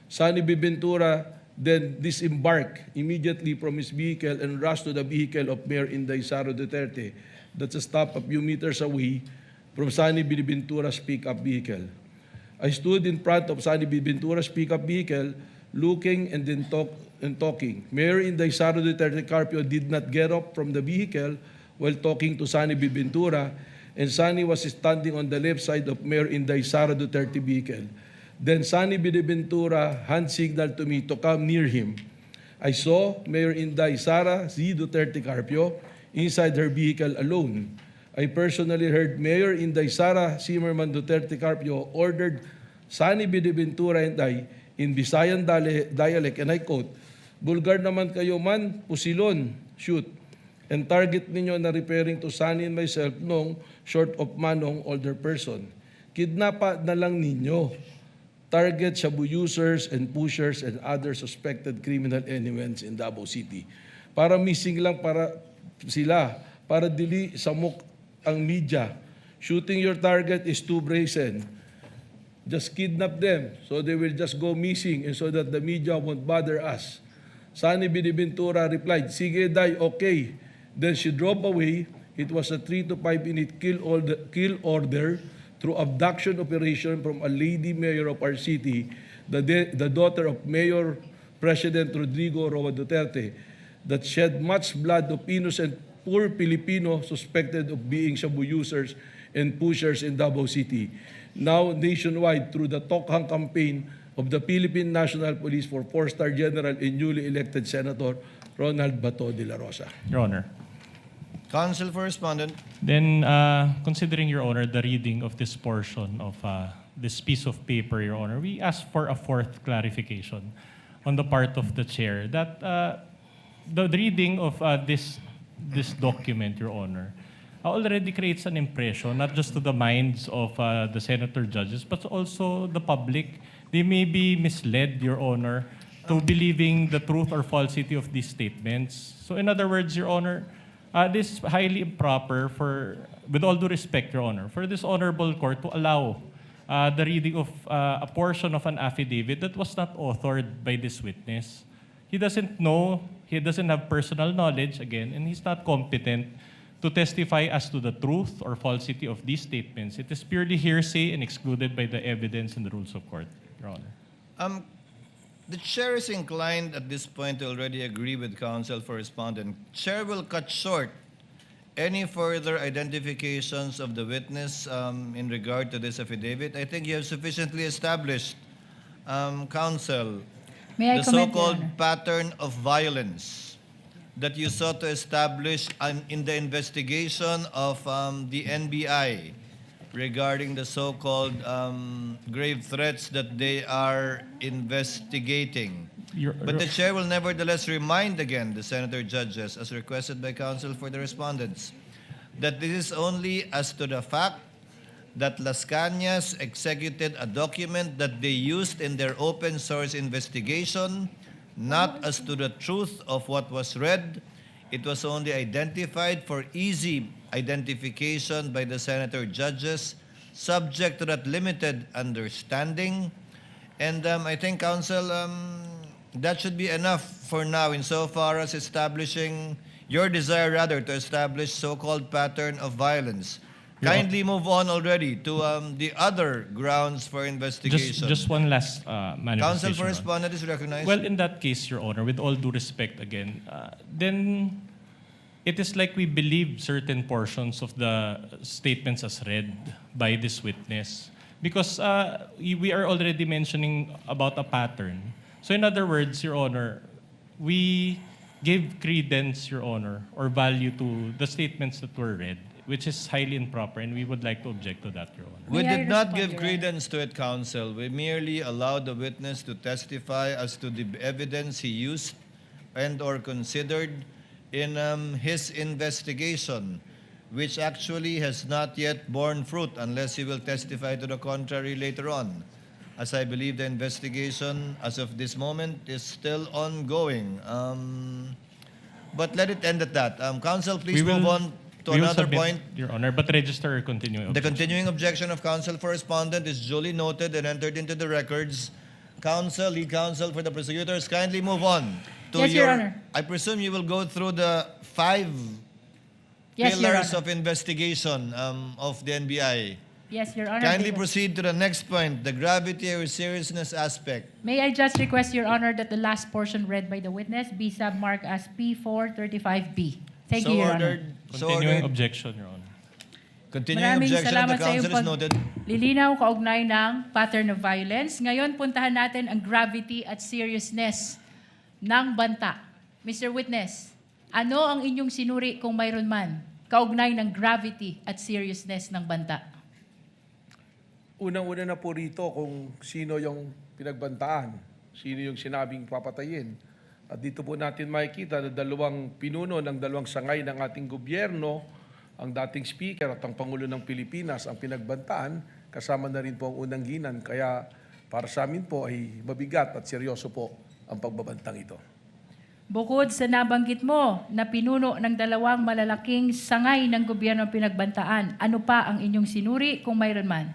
Speaker 3: Sonny Benaventura then disembarked immediately from his vehicle and rushed to the vehicle of Mayor Inday Sara Duterte that's a stop a few meters away from Sonny Benaventura's pickup vehicle. I stood in front of Sonny Benaventura's pickup vehicle looking and then talking. Mayor Inday Sara Duterte Carpio did not get up from the vehicle while talking to Sonny Benaventura, and Sonny was standing on the left side of Mayor Inday Sara Duterte vehicle. Then Sonny Benaventura hand signaled to me to come near him. I saw Mayor Inday Sara Z. Duterte Carpio inside her vehicle alone. I personally heard Mayor Inday Sara Zimmerman Duterte Carpio ordered Sonny Benaventura and I in Visayan dialect, and I quote, "Bulgar naman kayo man, pusilon, shoot." And target ninyo na referring to Sonny and myself nung short of manong older person. Kidnapa na lang ninyo. Target shabu users and pushers and other suspected criminal elements in Davao City. Para missing lang para dili samok ang media. Shooting your target is too brazen. Just kidnap them so they will just go missing and so that the media won't bother us. Sonny Benaventura replied, "Sige day, okay." Then she drove away. It was a 3 to 5 minute kill order through abduction operation from a lady mayor of our city, the daughter of Mayor President Rodrigo Roa Duterte, that shed much blood of innocent poor Filipino suspected of being shabu users and pushers in Davao City. Now nationwide through the Tokhang campaign of the Philippine National Police for 4-star General and newly elected Senator Ronald Bato de la Rosa.
Speaker 4: Your Honor.
Speaker 1: Counsel for respondent.
Speaker 4: Then, considering, Your Honor, the reading of this portion of this piece of paper, Your Honor, we ask for a fourth clarification on the part of the chair that the reading of this document, Your Honor, already creates an impression, not just to the minds of the senator judges, but also the public. They may be misled, Your Honor, to believing the truth or falsity of these statements. So in other words, Your Honor, this is highly improper with all due respect, Your Honor, for this honorable court to allow the reading of a portion of an affidavit that was not authored by this witness. He doesn't know he doesn't have personal knowledge, again, and he's not competent to testify as to the truth or falsity of these statements. It is purely hearsay and excluded by the evidence and the rules of court, Your Honor.
Speaker 1: The chair is inclined at this point to already agree with counsel for respondent. Chair will cut short any further identifications of the witness in regard to this affidavit. I think you have sufficiently established, counsel,
Speaker 2: May I
Speaker 1: the
Speaker 2: comment, Your
Speaker 1: so-called
Speaker 2: Honor?
Speaker 1: pattern of violence that you sought to establish in the investigation of the NBI regarding the so-called grave threats that they are investigating. But the chair will nevertheless remind again the senator judges, as requested by counsel for the respondents, that this is only as to the fact that Las Cañas executed a document that they used in their open source investigation, not as to the truth of what was read. It was only identified for easy identification by the senator judges, subject to that limited understanding. And I think, counsel, that should be enough for now insofar as establishing your desire, rather, to establish so-called pattern of violence. Kindly move on already to the other grounds for investigation.
Speaker 4: Just one last manifestation.
Speaker 1: Counsel for
Speaker 4: Your Honor.
Speaker 1: respondent is recognized.
Speaker 4: Well, in that case, Your Honor, with all due respect again, then it is like we believe certain portions of the statements as read by this witness. Because we are already mentioning about a pattern. So in other words, Your Honor, we gave credence, Your Honor, or value to the statements that were read, which is highly improper, and we would like to object to that, Your Honor.
Speaker 1: We
Speaker 2: May I
Speaker 1: did not
Speaker 2: respond,
Speaker 1: give
Speaker 2: Your Honor?
Speaker 1: credence to it, counsel. We merely allowed the witness to testify as to the evidence he used and or considered in his investigation, which actually has not yet borne fruit unless he will testify to the contrary later on. As I believe the investigation, as of this moment, is still ongoing. But let it end at that. Counsel, please move on to
Speaker 4: we will
Speaker 1: another
Speaker 4: submit,
Speaker 1: point.
Speaker 4: Your Honor, but register or continue.
Speaker 1: The
Speaker 4: objection.
Speaker 1: continuing objection of counsel for respondent is duly noted and entered into the records. Counsel, lead counsel for the prosecutors, kindly move on to
Speaker 2: Yes, Your Honor.
Speaker 1: I presume you will go through the 5
Speaker 2: Yes, Your
Speaker 1: pillars
Speaker 2: Honor.
Speaker 1: of investigation of the NBI.
Speaker 2: Yes, Your Honor.
Speaker 1: Kindly
Speaker 2: May-
Speaker 1: proceed to the next point, the gravity or seriousness aspect.
Speaker 2: May I just request, Your Honor, that the last portion read by the witness be submarked as P435B. Thank
Speaker 1: So
Speaker 2: you, Your
Speaker 1: ordered.
Speaker 2: Honor.
Speaker 1: So
Speaker 4: Continuing
Speaker 1: ordered.
Speaker 4: objection, Your Honor.
Speaker 1: Continuing
Speaker 2: Maraming
Speaker 1: objection of
Speaker 2: salamat
Speaker 1: the
Speaker 2: sa iyong
Speaker 1: counsel is noted.
Speaker 2: paglilinaw kaugnay ng pattern of violence. Ngayon, puntahan natin ang gravity at seriousness ng banta. Mr. Witness, ano ang inyong sinuri kung mayroon man kaugnay ng gravity at seriousness ng banta?
Speaker 3: Unang-una na po rito kung sino yung pinagbantaan, sino yung sinabing papatayin. At dito po natin makikita na dalawang pinuno ng dalawang sangay ng ating gobyerno, ang dating speaker at ang Pangulo ng Pilipinas ang pinagbantaan, kasama na rin po ang unang ginan. Kaya para sa amin po ay mabigat at seryoso po ang pagbabantang ito.
Speaker 2: Bukod sa nabanggit mo na pinuno ng dalawang malalaking sangay ng gobyerno ang pinagbantaan, ano pa ang inyong sinuri kung mayroon man?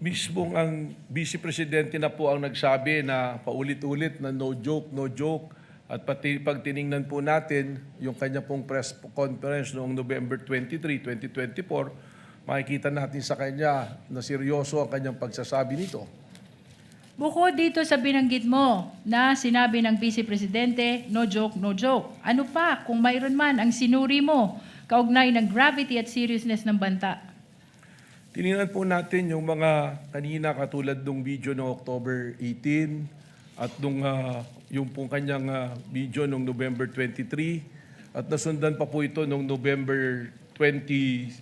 Speaker 3: Mismong ang Vice Presidente na po ang nagsabi na paulit-ulit na no joke. At pati pag tiningnan po natin yung kanya pong press conference noong November 23, 2024, makikita natin sa kanya na seryoso ang kanyang pagsasabi nito.
Speaker 2: Bukod dito sa binanggit mo na sinabi ng Vice Presidente, no joke, no joke. Ano pa kung mayroon man ang sinuri mo kaugnay ng gravity at seriousness ng banta?
Speaker 3: Tiningnan po natin yung mga kanina katulad ng video noong October 18 at nung yung pong kanyang video noong November 23 at nasundan pa po ito noong November 26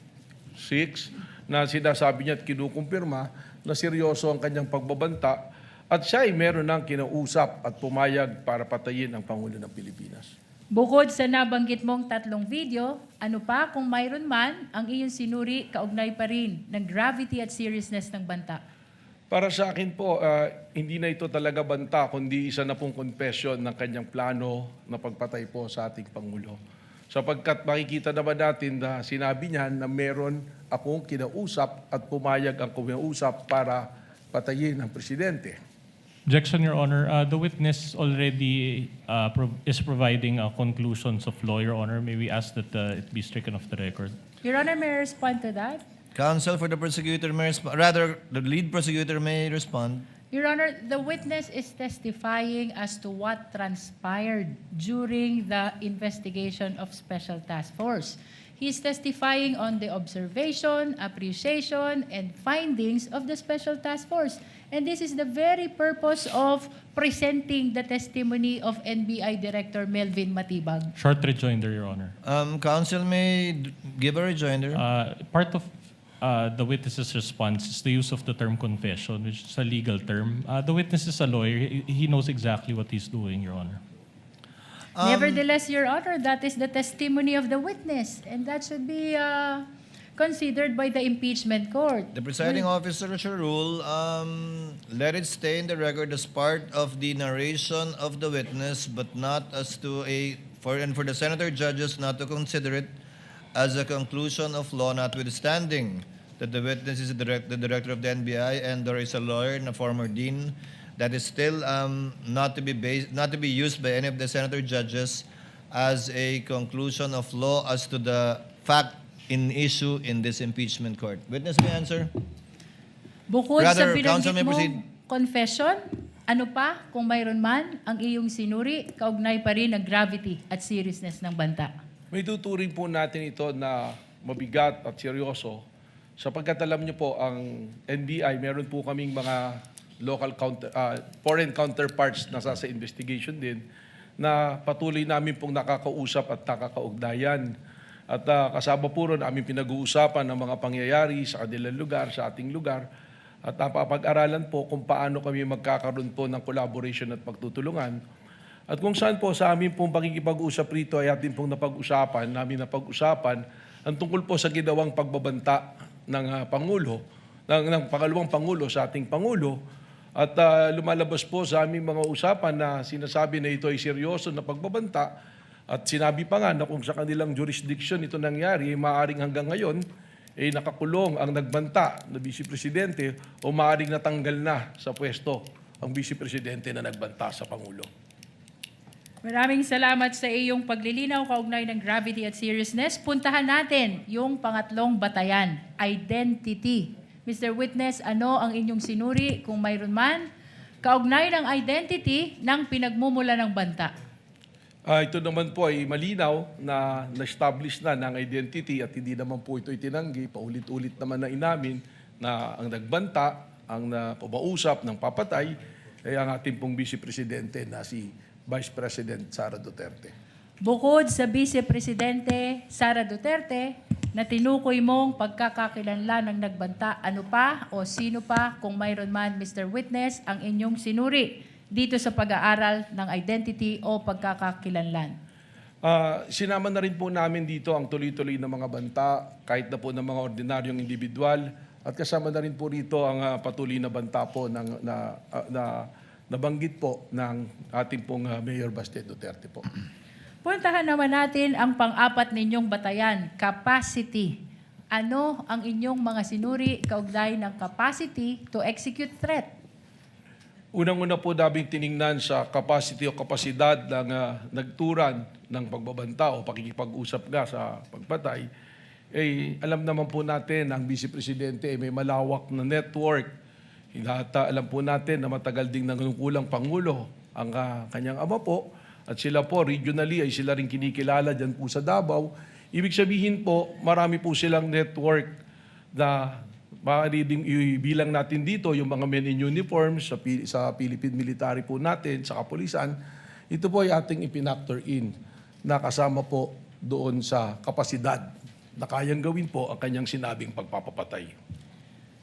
Speaker 3: na sinasabi niya at kinukumpirma na seryoso ang kanyang pagbabanta at siya ay meron ng kinausap at pumayag para patayin ang Pangulo ng Pilipinas.
Speaker 2: Bukod sa nabanggit mong 3 video, ano pa kung mayroon man ang iyong sinuri kaugnay pa rin ng gravity at seriousness ng banta?
Speaker 3: Para sa akin po, hindi na ito talaga banta, kundi isa na pong confession ng kanyang plano na pagpatay po sa ating Pangulo. Sapagkat makikita naman natin na sinabi niya na meron akong kinausap at pumayag ang kinausap para patayin ang Presidente.
Speaker 4: Objection, Your Honor. The witness already is providing conclusions of law, Your Honor. May we ask that it be stricken off the record?
Speaker 2: Your Honor, may I respond to that?
Speaker 1: Counsel for the prosecutor may respond. Rather, the lead prosecutor may respond.
Speaker 2: Your Honor, the witness is testifying as to what transpired during the investigation of Special Task Force. He is testifying on the observation, appreciation, and findings of the Special Task Force. And this is the very purpose of presenting the testimony of NBI Director Melvin Matibag.
Speaker 4: Short rejoinder, Your Honor.
Speaker 1: Counsel may give a rejoinder.
Speaker 4: Part of the witness's response is the use of the term confession, which is a legal term. The witness is a lawyer. He knows exactly what he's doing, Your Honor.
Speaker 2: Nevertheless, Your Honor, that is the testimony of the witness, and that should be considered by the impeachment court.
Speaker 1: The presiding officer should rule, let it stay in the record as part of the narration of the witness, but not as to for the senator judges not to consider it as a conclusion of law, notwithstanding that the witness is the director of the NBI and there is a lawyer and a former dean. That is still not to be used by any of the senator judges as a conclusion of law as to the fact in issue in this impeachment court. Witness may answer.
Speaker 2: Bukod
Speaker 1: Rather,
Speaker 2: sa
Speaker 1: counsel may
Speaker 2: binanggit
Speaker 1: proceed.
Speaker 2: mong confession, ano pa kung mayroon man ang iyong sinuri, kaugnay pa rin ang gravity at seriousness ng banta?
Speaker 3: May tuturing po natin ito na mabigat at seryoso sapagkat alam niyo po ang NBI, meron po kaming mga foreign counterparts na sa investigation din na patuloy namin pong nakakausap at nakakaugnayan. At kasama po ron aming pinag-uusapan ng mga pangyayari sa kanilang lugar, sa ating lugar. At napapag-aralan po kung paano kami magkakaroon po ng collaboration at pagtutulungan. At kung saan po sa amin pong pakikipag-usap rito ay ating pong namin napag-usapan ang tungkol po sa ginawang pagbabanta ng Pangulo, ng pangalawang Pangulo sa ating Pangulo. At lumalabas po sa aming mga usapan na sinasabi na ito ay seryoso na pagbabanta at sinabi pa nga na kung sa kanilang jurisdiction ito nangyari, maaaring hanggang ngayon ay nakakulong ang nagbanta na Vice Presidente o maaaring natanggal na sa pwesto ang Vice Presidente na nagbanta sa Pangulo.
Speaker 2: Maraming salamat sa iyong paglilinaw kaugnay ng gravity at seriousness. Puntahan natin yung pangatlong batayan, identity. Mr. Witness, ano ang inyong sinuri kung mayroon man kaugnay ng identity ng pinagmumula ng banta?
Speaker 3: Ito naman po ay malinaw na na-establish na ng identity at hindi naman po ito itinanggi. Paulit-ulit naman na inamin na ang nagbanta, ang napausap ng papatay ay ang ating pong Vice Presidente na si Vice President Sara Duterte.
Speaker 2: Bukod sa Vice Presidente Sara Duterte, na tinukoy mong pagkakakilanlan ng nagbanta, ano pa o sino pa kung mayroon man, Mr. Witness, ang inyong sinuri dito sa pag-aaral ng identity o pagkakakilanlan?
Speaker 3: Sinama na rin po namin dito ang tuloy-tuloy na mga banta, kahit na po ng mga ordinaryong individual, at kasama na rin po rito ang patuloy na banta po na nabanggit po ng ating pong Mayor Baste Duterte po.
Speaker 2: Puntahan naman natin ang pang-apat ninyong batayan, capacity. Ano ang inyong mga sinuri kaugnay ng capacity to execute threat?
Speaker 3: Unang-una po namin tiningnan sa capacity o kapasidad ng nagturan ng pagbabanta o pakikipag-usap nga sa pagpatay. Alam naman po natin ang Vice Presidente may malawak na network. Alam po natin na matagal ding nangungulang Pangulo ang kanyang ama po. At sila po, regionally, ay sila rin kinikilala dyan po sa Davao. Ibig sabihin po, marami po silang network na maaari ding ibilang natin dito, yung mga men in uniform sa Philippine military po natin, sa kapulisan. Ito po ay ating ipinactor in na kasama po doon sa kapasidad na kayang gawin po ang kanyang sinabing pagpapapatay.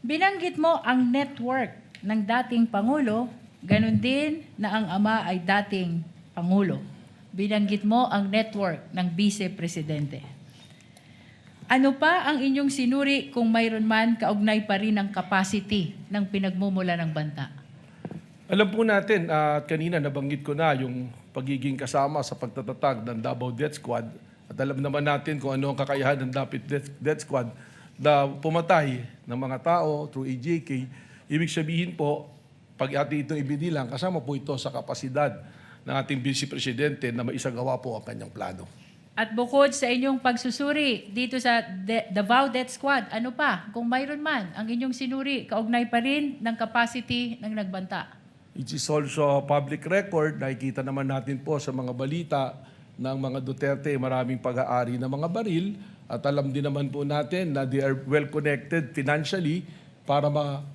Speaker 2: Binanggit mo ang network ng dating Pangulo, ganun din na ang ama ay dating Pangulo. Binanggit mo ang network ng Vice Presidente. Ano pa ang inyong sinuri kung mayroon man kaugnay pa rin ang capacity ng pinagmumula ng banta?
Speaker 3: Alam po natin, at kanina nabanggit ko na yung pagiging kasama sa pagtatatag ng Davao Death Squad. At alam naman natin kung ano ang kakayahan ng Death Squad na pumatay ng mga tao through AJK. Ibig sabihin po, pag ating itong ibibilang, kasama po ito sa kapasidad ng ating Vice Presidente na maisagawa po ang kanyang plano.
Speaker 2: At bukod sa inyong pagsusuri dito sa Davao Death Squad, ano pa, kung mayroon man, ang inyong sinuri, kaugnay pa rin ng capacity ng nagbanta?
Speaker 3: It is also public record, nakikita naman natin po sa mga balita ng mga Duterte, maraming pag-aari ng mga baril, at alam din naman po natin na they are well connected financially para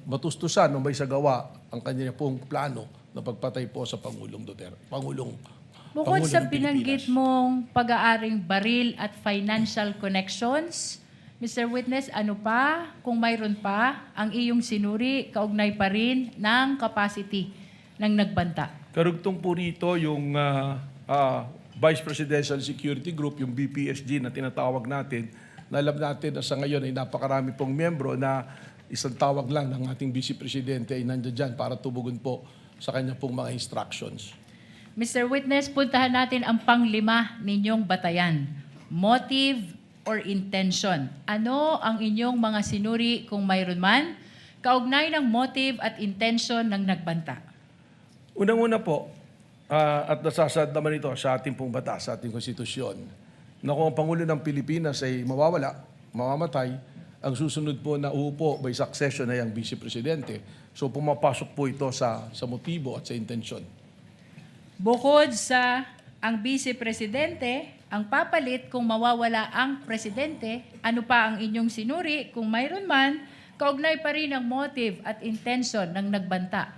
Speaker 3: matustusan o may sagawa ang kanya pong plano na pagpatay po sa Pangulong Duterte.
Speaker 2: Bukod sa
Speaker 3: ng
Speaker 2: binanggit
Speaker 3: Pilipinas.
Speaker 2: mong pag-aaring baril at financial connections, Mr. Witness, ano pa, kung mayroon pa, ang iyong sinuri, kaugnay pa rin ng capacity ng nagbanta?
Speaker 3: Karugtong po rito yung Vice Presidential Security Group, yung BPSG na tinatawag natin, na alam natin na sa ngayon ay napakarami pong miyembro na isang tawag lang ng ating Vice Presidente ay nandiyan dyan para tubugon po sa kanya pong mga instructions.
Speaker 2: Mr. Witness, puntahan natin ang panglima ninyong batayan. Motive or intention. Ano ang inyong mga sinuri kung mayroon man, kaugnay ng motive at intention ng nagbanta?
Speaker 3: Unang-una po, at nasasad naman ito sa ating pong batas, sa ating konstitusyon, na kung ang Pangulo ng Pilipinas ay mawawala, mamamatay, ang susunod po na uupo by succession ay ang Vice Presidente. So pumapasok po ito sa motibo at sa intensyon.
Speaker 2: Bukod sa ang Vice Presidente, ang papalit kung mawawala ang Presidente, ano pa ang inyong sinuri kung mayroon man, kaugnay pa rin ang motive at intention ng nagbanta?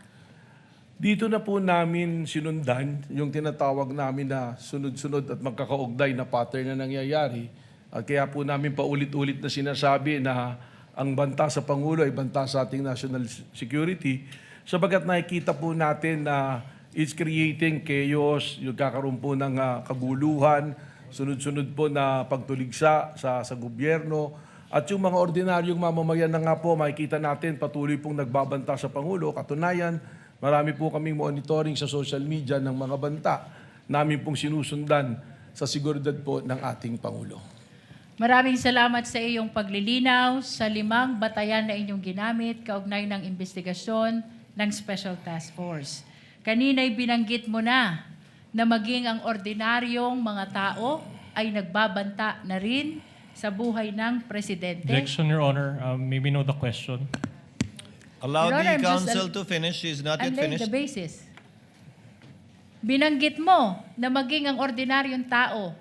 Speaker 3: Dito na po namin sinundan yung tinatawag namin na sunod-sunod at magkakaugnay na pattern na nangyayari. At kaya po namin paulit-ulit na sinasabi na ang banta sa Pangulo ay banta sa ating national security sabagat nakikita po natin na it's creating chaos, yung kakaroon po ng kaguluhan, sunod-sunod po na pagtuligsa sa gobyerno. At yung mga ordinaryong mamamayan na nga po, makikita natin patuloy pong nagbabanta sa Pangulo. Katunayan, marami po kaming monitoring sa social media ng mga banta namin pong sinusundan sa seguridad po ng ating Pangulo.
Speaker 2: Maraming salamat sa iyong paglilinaw sa 5 batayan na inyong ginamit kaugnay ng investigasyon ng Special Task Force. Kanina'y binanggit mo na maging ang ordinaryong mga tao ay nagbabanta na rin sa buhay ng Presidente.
Speaker 4: Objection, Your Honor. May we know the question?
Speaker 1: Allow
Speaker 2: Your Honor,
Speaker 1: the
Speaker 2: I'm just
Speaker 1: counsel to finish. She's not
Speaker 2: I'm
Speaker 1: yet
Speaker 2: laying
Speaker 1: finished.
Speaker 2: the basis. Binanggit mo na maging ang ordinaryong tao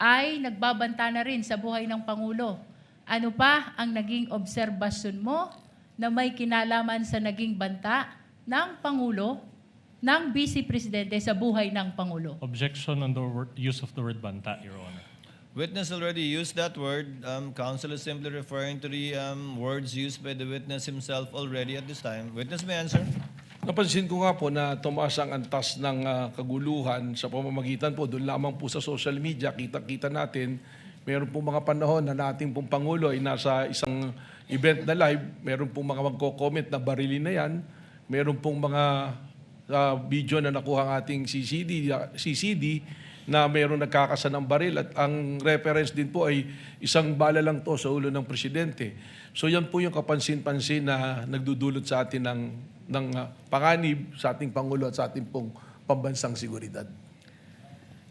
Speaker 2: ay nagbabanta na rin sa buhay ng Pangulo. Ano pa ang naging obserbasyon mo na may kinalaman sa naging banta ng Pangulo, ng Vice Presidente sa buhay ng Pangulo?
Speaker 4: Objection on the use of the word banta, Your Honor.
Speaker 1: Witness already used that word. Counsel is simply referring to the words used by the witness himself already at this time. Witness may answer.
Speaker 3: Napansin ko nga po na tumaas ang antas ng kaguluhan sa pamamagitan po, doon lamang po sa social media, kita-kita natin, meron pong mga panahon na nating pong Pangulo ay nasa isang event na live, meron pong mga magko-comment na barilin na yan, meron pong mga video na nakuha ang ating CCD na mayroong nagkakasa ng baril at ang reference din po ay isang bala lang to sa ulo ng presidente. So yan po yung kapansin-pansin na nagdudulot sa atin ng panganib sa ating Pangulo at sa ating pong pambansang seguridad.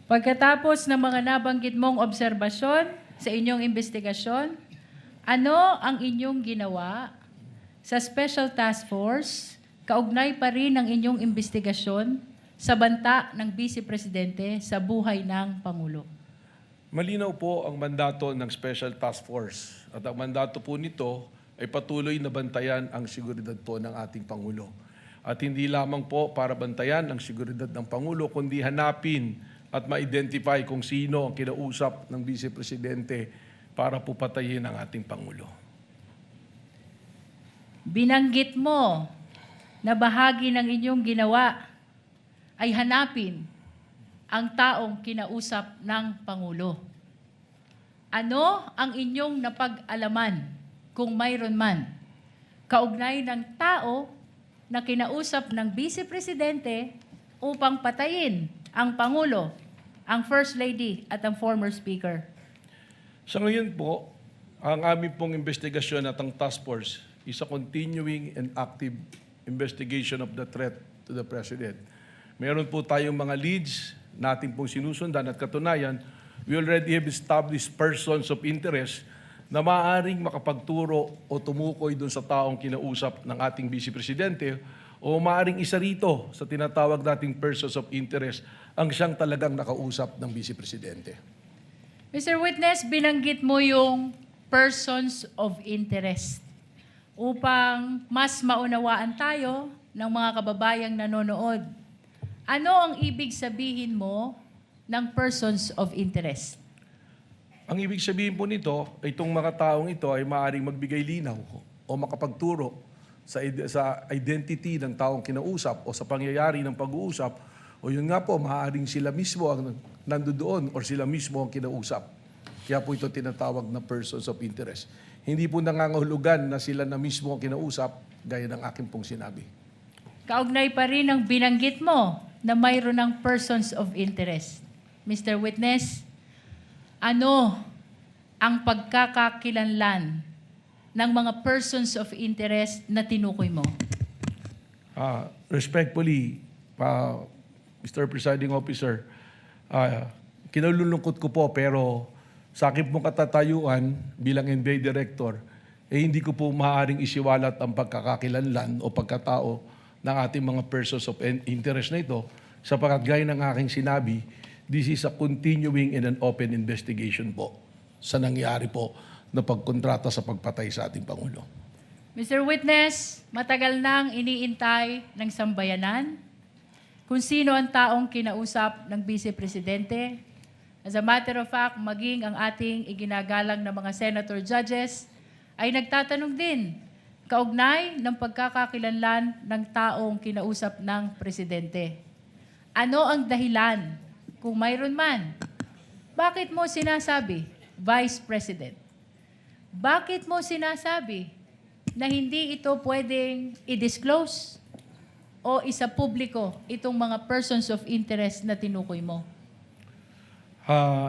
Speaker 2: Pagkatapos ng mga nabanggit mong obserbasyon sa inyong investigasyon, ano ang inyong ginawa sa Special Task Force kaugnay pa rin ng inyong investigasyon sa banta ng Vice Presidente sa buhay ng Pangulo?
Speaker 3: Malinaw po ang mandato ng Special Task Force at ang mandato po nito ay patuloy na bantayan ang seguridad po ng ating Pangulo. At hindi lamang po para bantayan ang seguridad ng Pangulo, kundi hanapin at ma-identify kung sino ang kinausap ng Vice Presidente para po patayin ang ating Pangulo.
Speaker 2: Binanggit mo na bahagi ng inyong ginawa ay hanapin ang taong kinausap ng Pangulo. Ano ang inyong napag-alaman, kung mayroon man, kaugnay ng tao na kinausap ng Vice Presidente upang patayin ang Pangulo, ang First Lady at ang former Speaker?
Speaker 3: Sa ngayon po, ang aming pong investigasyon at ang task force is a continuing and active investigation of the threat to the President. Meron po tayong mga leads natin pong sinusundan at katunayan, we already have established persons of interest na maaaring makapagturo o tumukoy dun sa taong kinausap ng ating Vice Presidente o maaaring isa rito sa tinatawag nating persons of interest ang siyang talagang nakausap ng Vice Presidente.
Speaker 2: Mr. Witness, binanggit mo yung persons of interest upang mas maunawaan tayo ng mga kababayang nanonood. Ano ang ibig sabihin mo ng persons of interest?
Speaker 3: Ang ibig sabihin po nito, itong mga taong ito ay maaaring magbigay linaw o makapagturo sa identity ng taong kinausap o sa pangyayari ng pag-uusap o yun nga po, maaaring sila mismo ang nandoon o sila mismo ang kinausap. Kaya po ito tinatawag na persons of interest. Hindi po nangangahulugan na sila na mismo ang kinausap gaya ng aking pong sinabi.
Speaker 2: Kaugnay pa rin ang binanggit mo na mayroon ng persons of interest. Mr. Witness, ano ang pagkakakilanlan ng mga persons of interest na tinukoy mo?
Speaker 3: Respectfully, Mr. Presiding Officer, kinalulungkot ko po pero sa aking pong katatayuan bilang NBI Director, hindi ko po maaaring isiwalat ang pagkakakilanlan o pagkatao ng ating mga persons of interest na ito sapagkat gaya ng aking sinabi, this is a continuing and an open investigation po sa nangyari po na pagkontrata sa pagpatay sa ating Pangulo.
Speaker 2: Mr. Witness, matagal nang iniintay ng sambayanan kung sino ang taong kinausap ng Vice Presidente. As a matter of fact, maging ang ating iginagalang na mga senator judges ay nagtatanong din kaugnay ng pagkakakilanlan ng taong kinausap ng Presidente. Ano ang dahilan, kung mayroon man? Bakit mo sinasabi, Vice President? Bakit mo sinasabi na hindi ito pwedeng i-disclose o isa publiko itong mga persons of interest na tinukoy mo?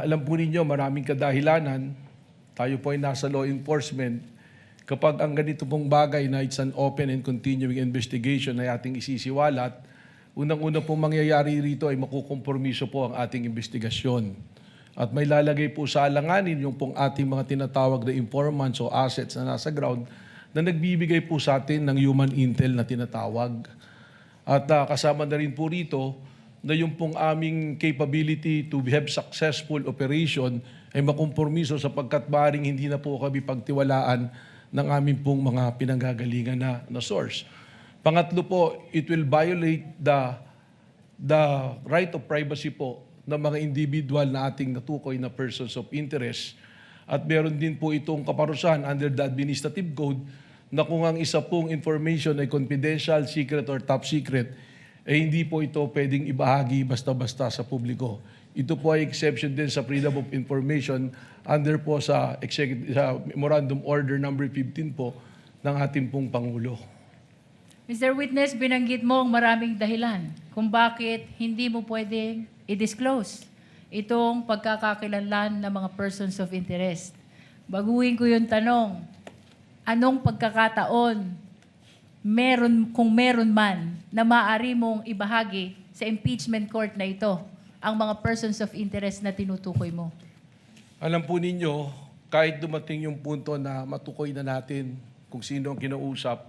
Speaker 3: Alam po ninyo, maraming kadahilanan. Tayo po ay nasa law enforcement. Kapag ang ganito pong bagay na it's an open and continuing investigation ay ating isisiwalat, unang-una pong mangyayari rito ay makukompromiso po ang ating investigasyon. At may lalagay po sa alanganin yung pong ating mga tinatawag na informants o assets na nasa ground na nagbibigay po sa atin ng human intel na tinatawag. At kasama na rin po rito na yung pong aming capability to have successful operation ay makompromiso sapagkat maaaring hindi na po kami pagtiwalaan ng aming pong mga pinanggagalingan na source. Pangatlo po, it will violate the right of privacy po ng mga individual na ating natukoy na persons of interest. At meron din po itong kaparusahan under the administrative code na kung ang isa pong information ay confidential, secret, or top secret, hindi po ito pwedeng ibahagi basta-basta sa publiko. Ito po ay exception din sa Freedom of Information under po sa Memorandum Order number 15 po ng ating pong Pangulo.
Speaker 2: Mr. Witness, binanggit mo ang maraming dahilan kung bakit hindi mo pwedeng i-disclose itong pagkakakilanlan ng mga persons of interest. Baguhin ko yung tanong, anong pagkakataon kung meron man na maaari mong ibahagi sa impeachment court na ito ang mga persons of interest na tinutukoy mo?
Speaker 3: Alam po ninyo, kahit dumating yung punto na matukoy na natin kung sino ang kinausap,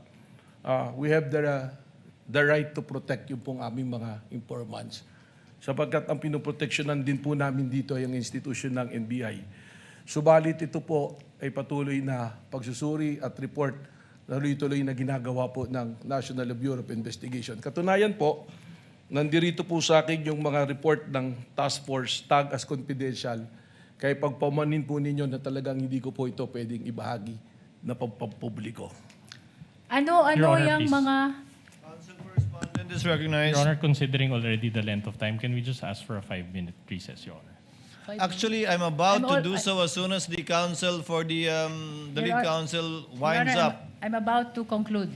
Speaker 3: we have the right to protect yung pong aming mga informants. Sapagkat ang pinoproteksyonan din po namin dito ay ang institusyon ng NBI. Subalit ito po ay patuloy na pagsusuri at report na tuloy na ginagawa po ng National Bureau of Investigation. Katunayan po, nandirito po sa akin yung mga report ng task force tag as confidential. Kaya pagpamanin po ninyo na talagang hindi ko po ito pwedeng ibahagi na pagpapubliko.
Speaker 2: Ano
Speaker 4: Your Honor,
Speaker 2: yung
Speaker 4: please.
Speaker 2: mga...
Speaker 1: Counsel for respondent is recognized.
Speaker 4: Your Honor, considering already the length of time, can we just ask for a 5-minute recess, Your Honor?
Speaker 1: Actually, I'm about
Speaker 2: I'm
Speaker 1: to
Speaker 2: all-
Speaker 1: do so as soon as the counsel for the lead
Speaker 2: Your
Speaker 1: counsel
Speaker 2: Your
Speaker 1: winds
Speaker 2: Honor,
Speaker 1: up.
Speaker 2: I'm about to conclude.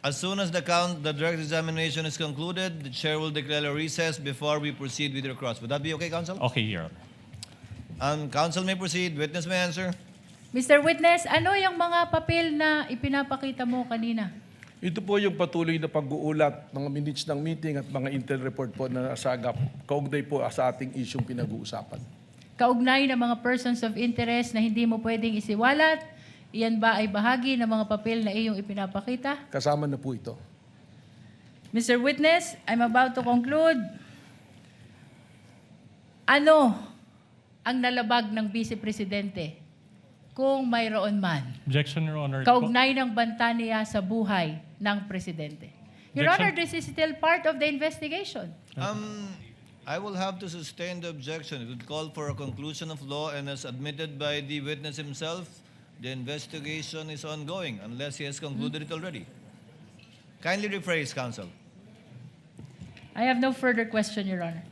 Speaker 1: As soon as the direct examination is concluded, the chair will declare a recess before we proceed with your cross. Would that be okay, counsel?
Speaker 4: Okay, Your Honor.
Speaker 1: Counsel may proceed. Witness may answer.
Speaker 2: Mr. Witness, ano yung mga papel na ipinapakita mo kanina?
Speaker 3: Ito po yung patuloy na pag-uulat ng minutes ng meeting at mga intel report po na nasagap kaugnay po sa ating isyong pinag-uusapan.
Speaker 2: Kaugnay ng mga persons of interest na hindi mo pwedeng isiwalat, iyan ba ay bahagi ng mga papel na iyong ipinapakita?
Speaker 3: Kasama na po ito.
Speaker 2: Mr. Witness, I'm about to conclude. Ano ang nalabag ng Vice Presidente kung mayroon man?
Speaker 4: Objection, Your Honor.
Speaker 2: Kaugnay ng banta niya sa buhay ng Presidente. Your
Speaker 4: Objection.
Speaker 2: Honor, this is still part of the investigation.
Speaker 1: I will have to sustain the objection. It would call for a conclusion of law, and as admitted by the witness himself, the investigation is ongoing unless he has concluded it already. Kindly rephrase, counsel.
Speaker 2: I have no further question, Your Honor.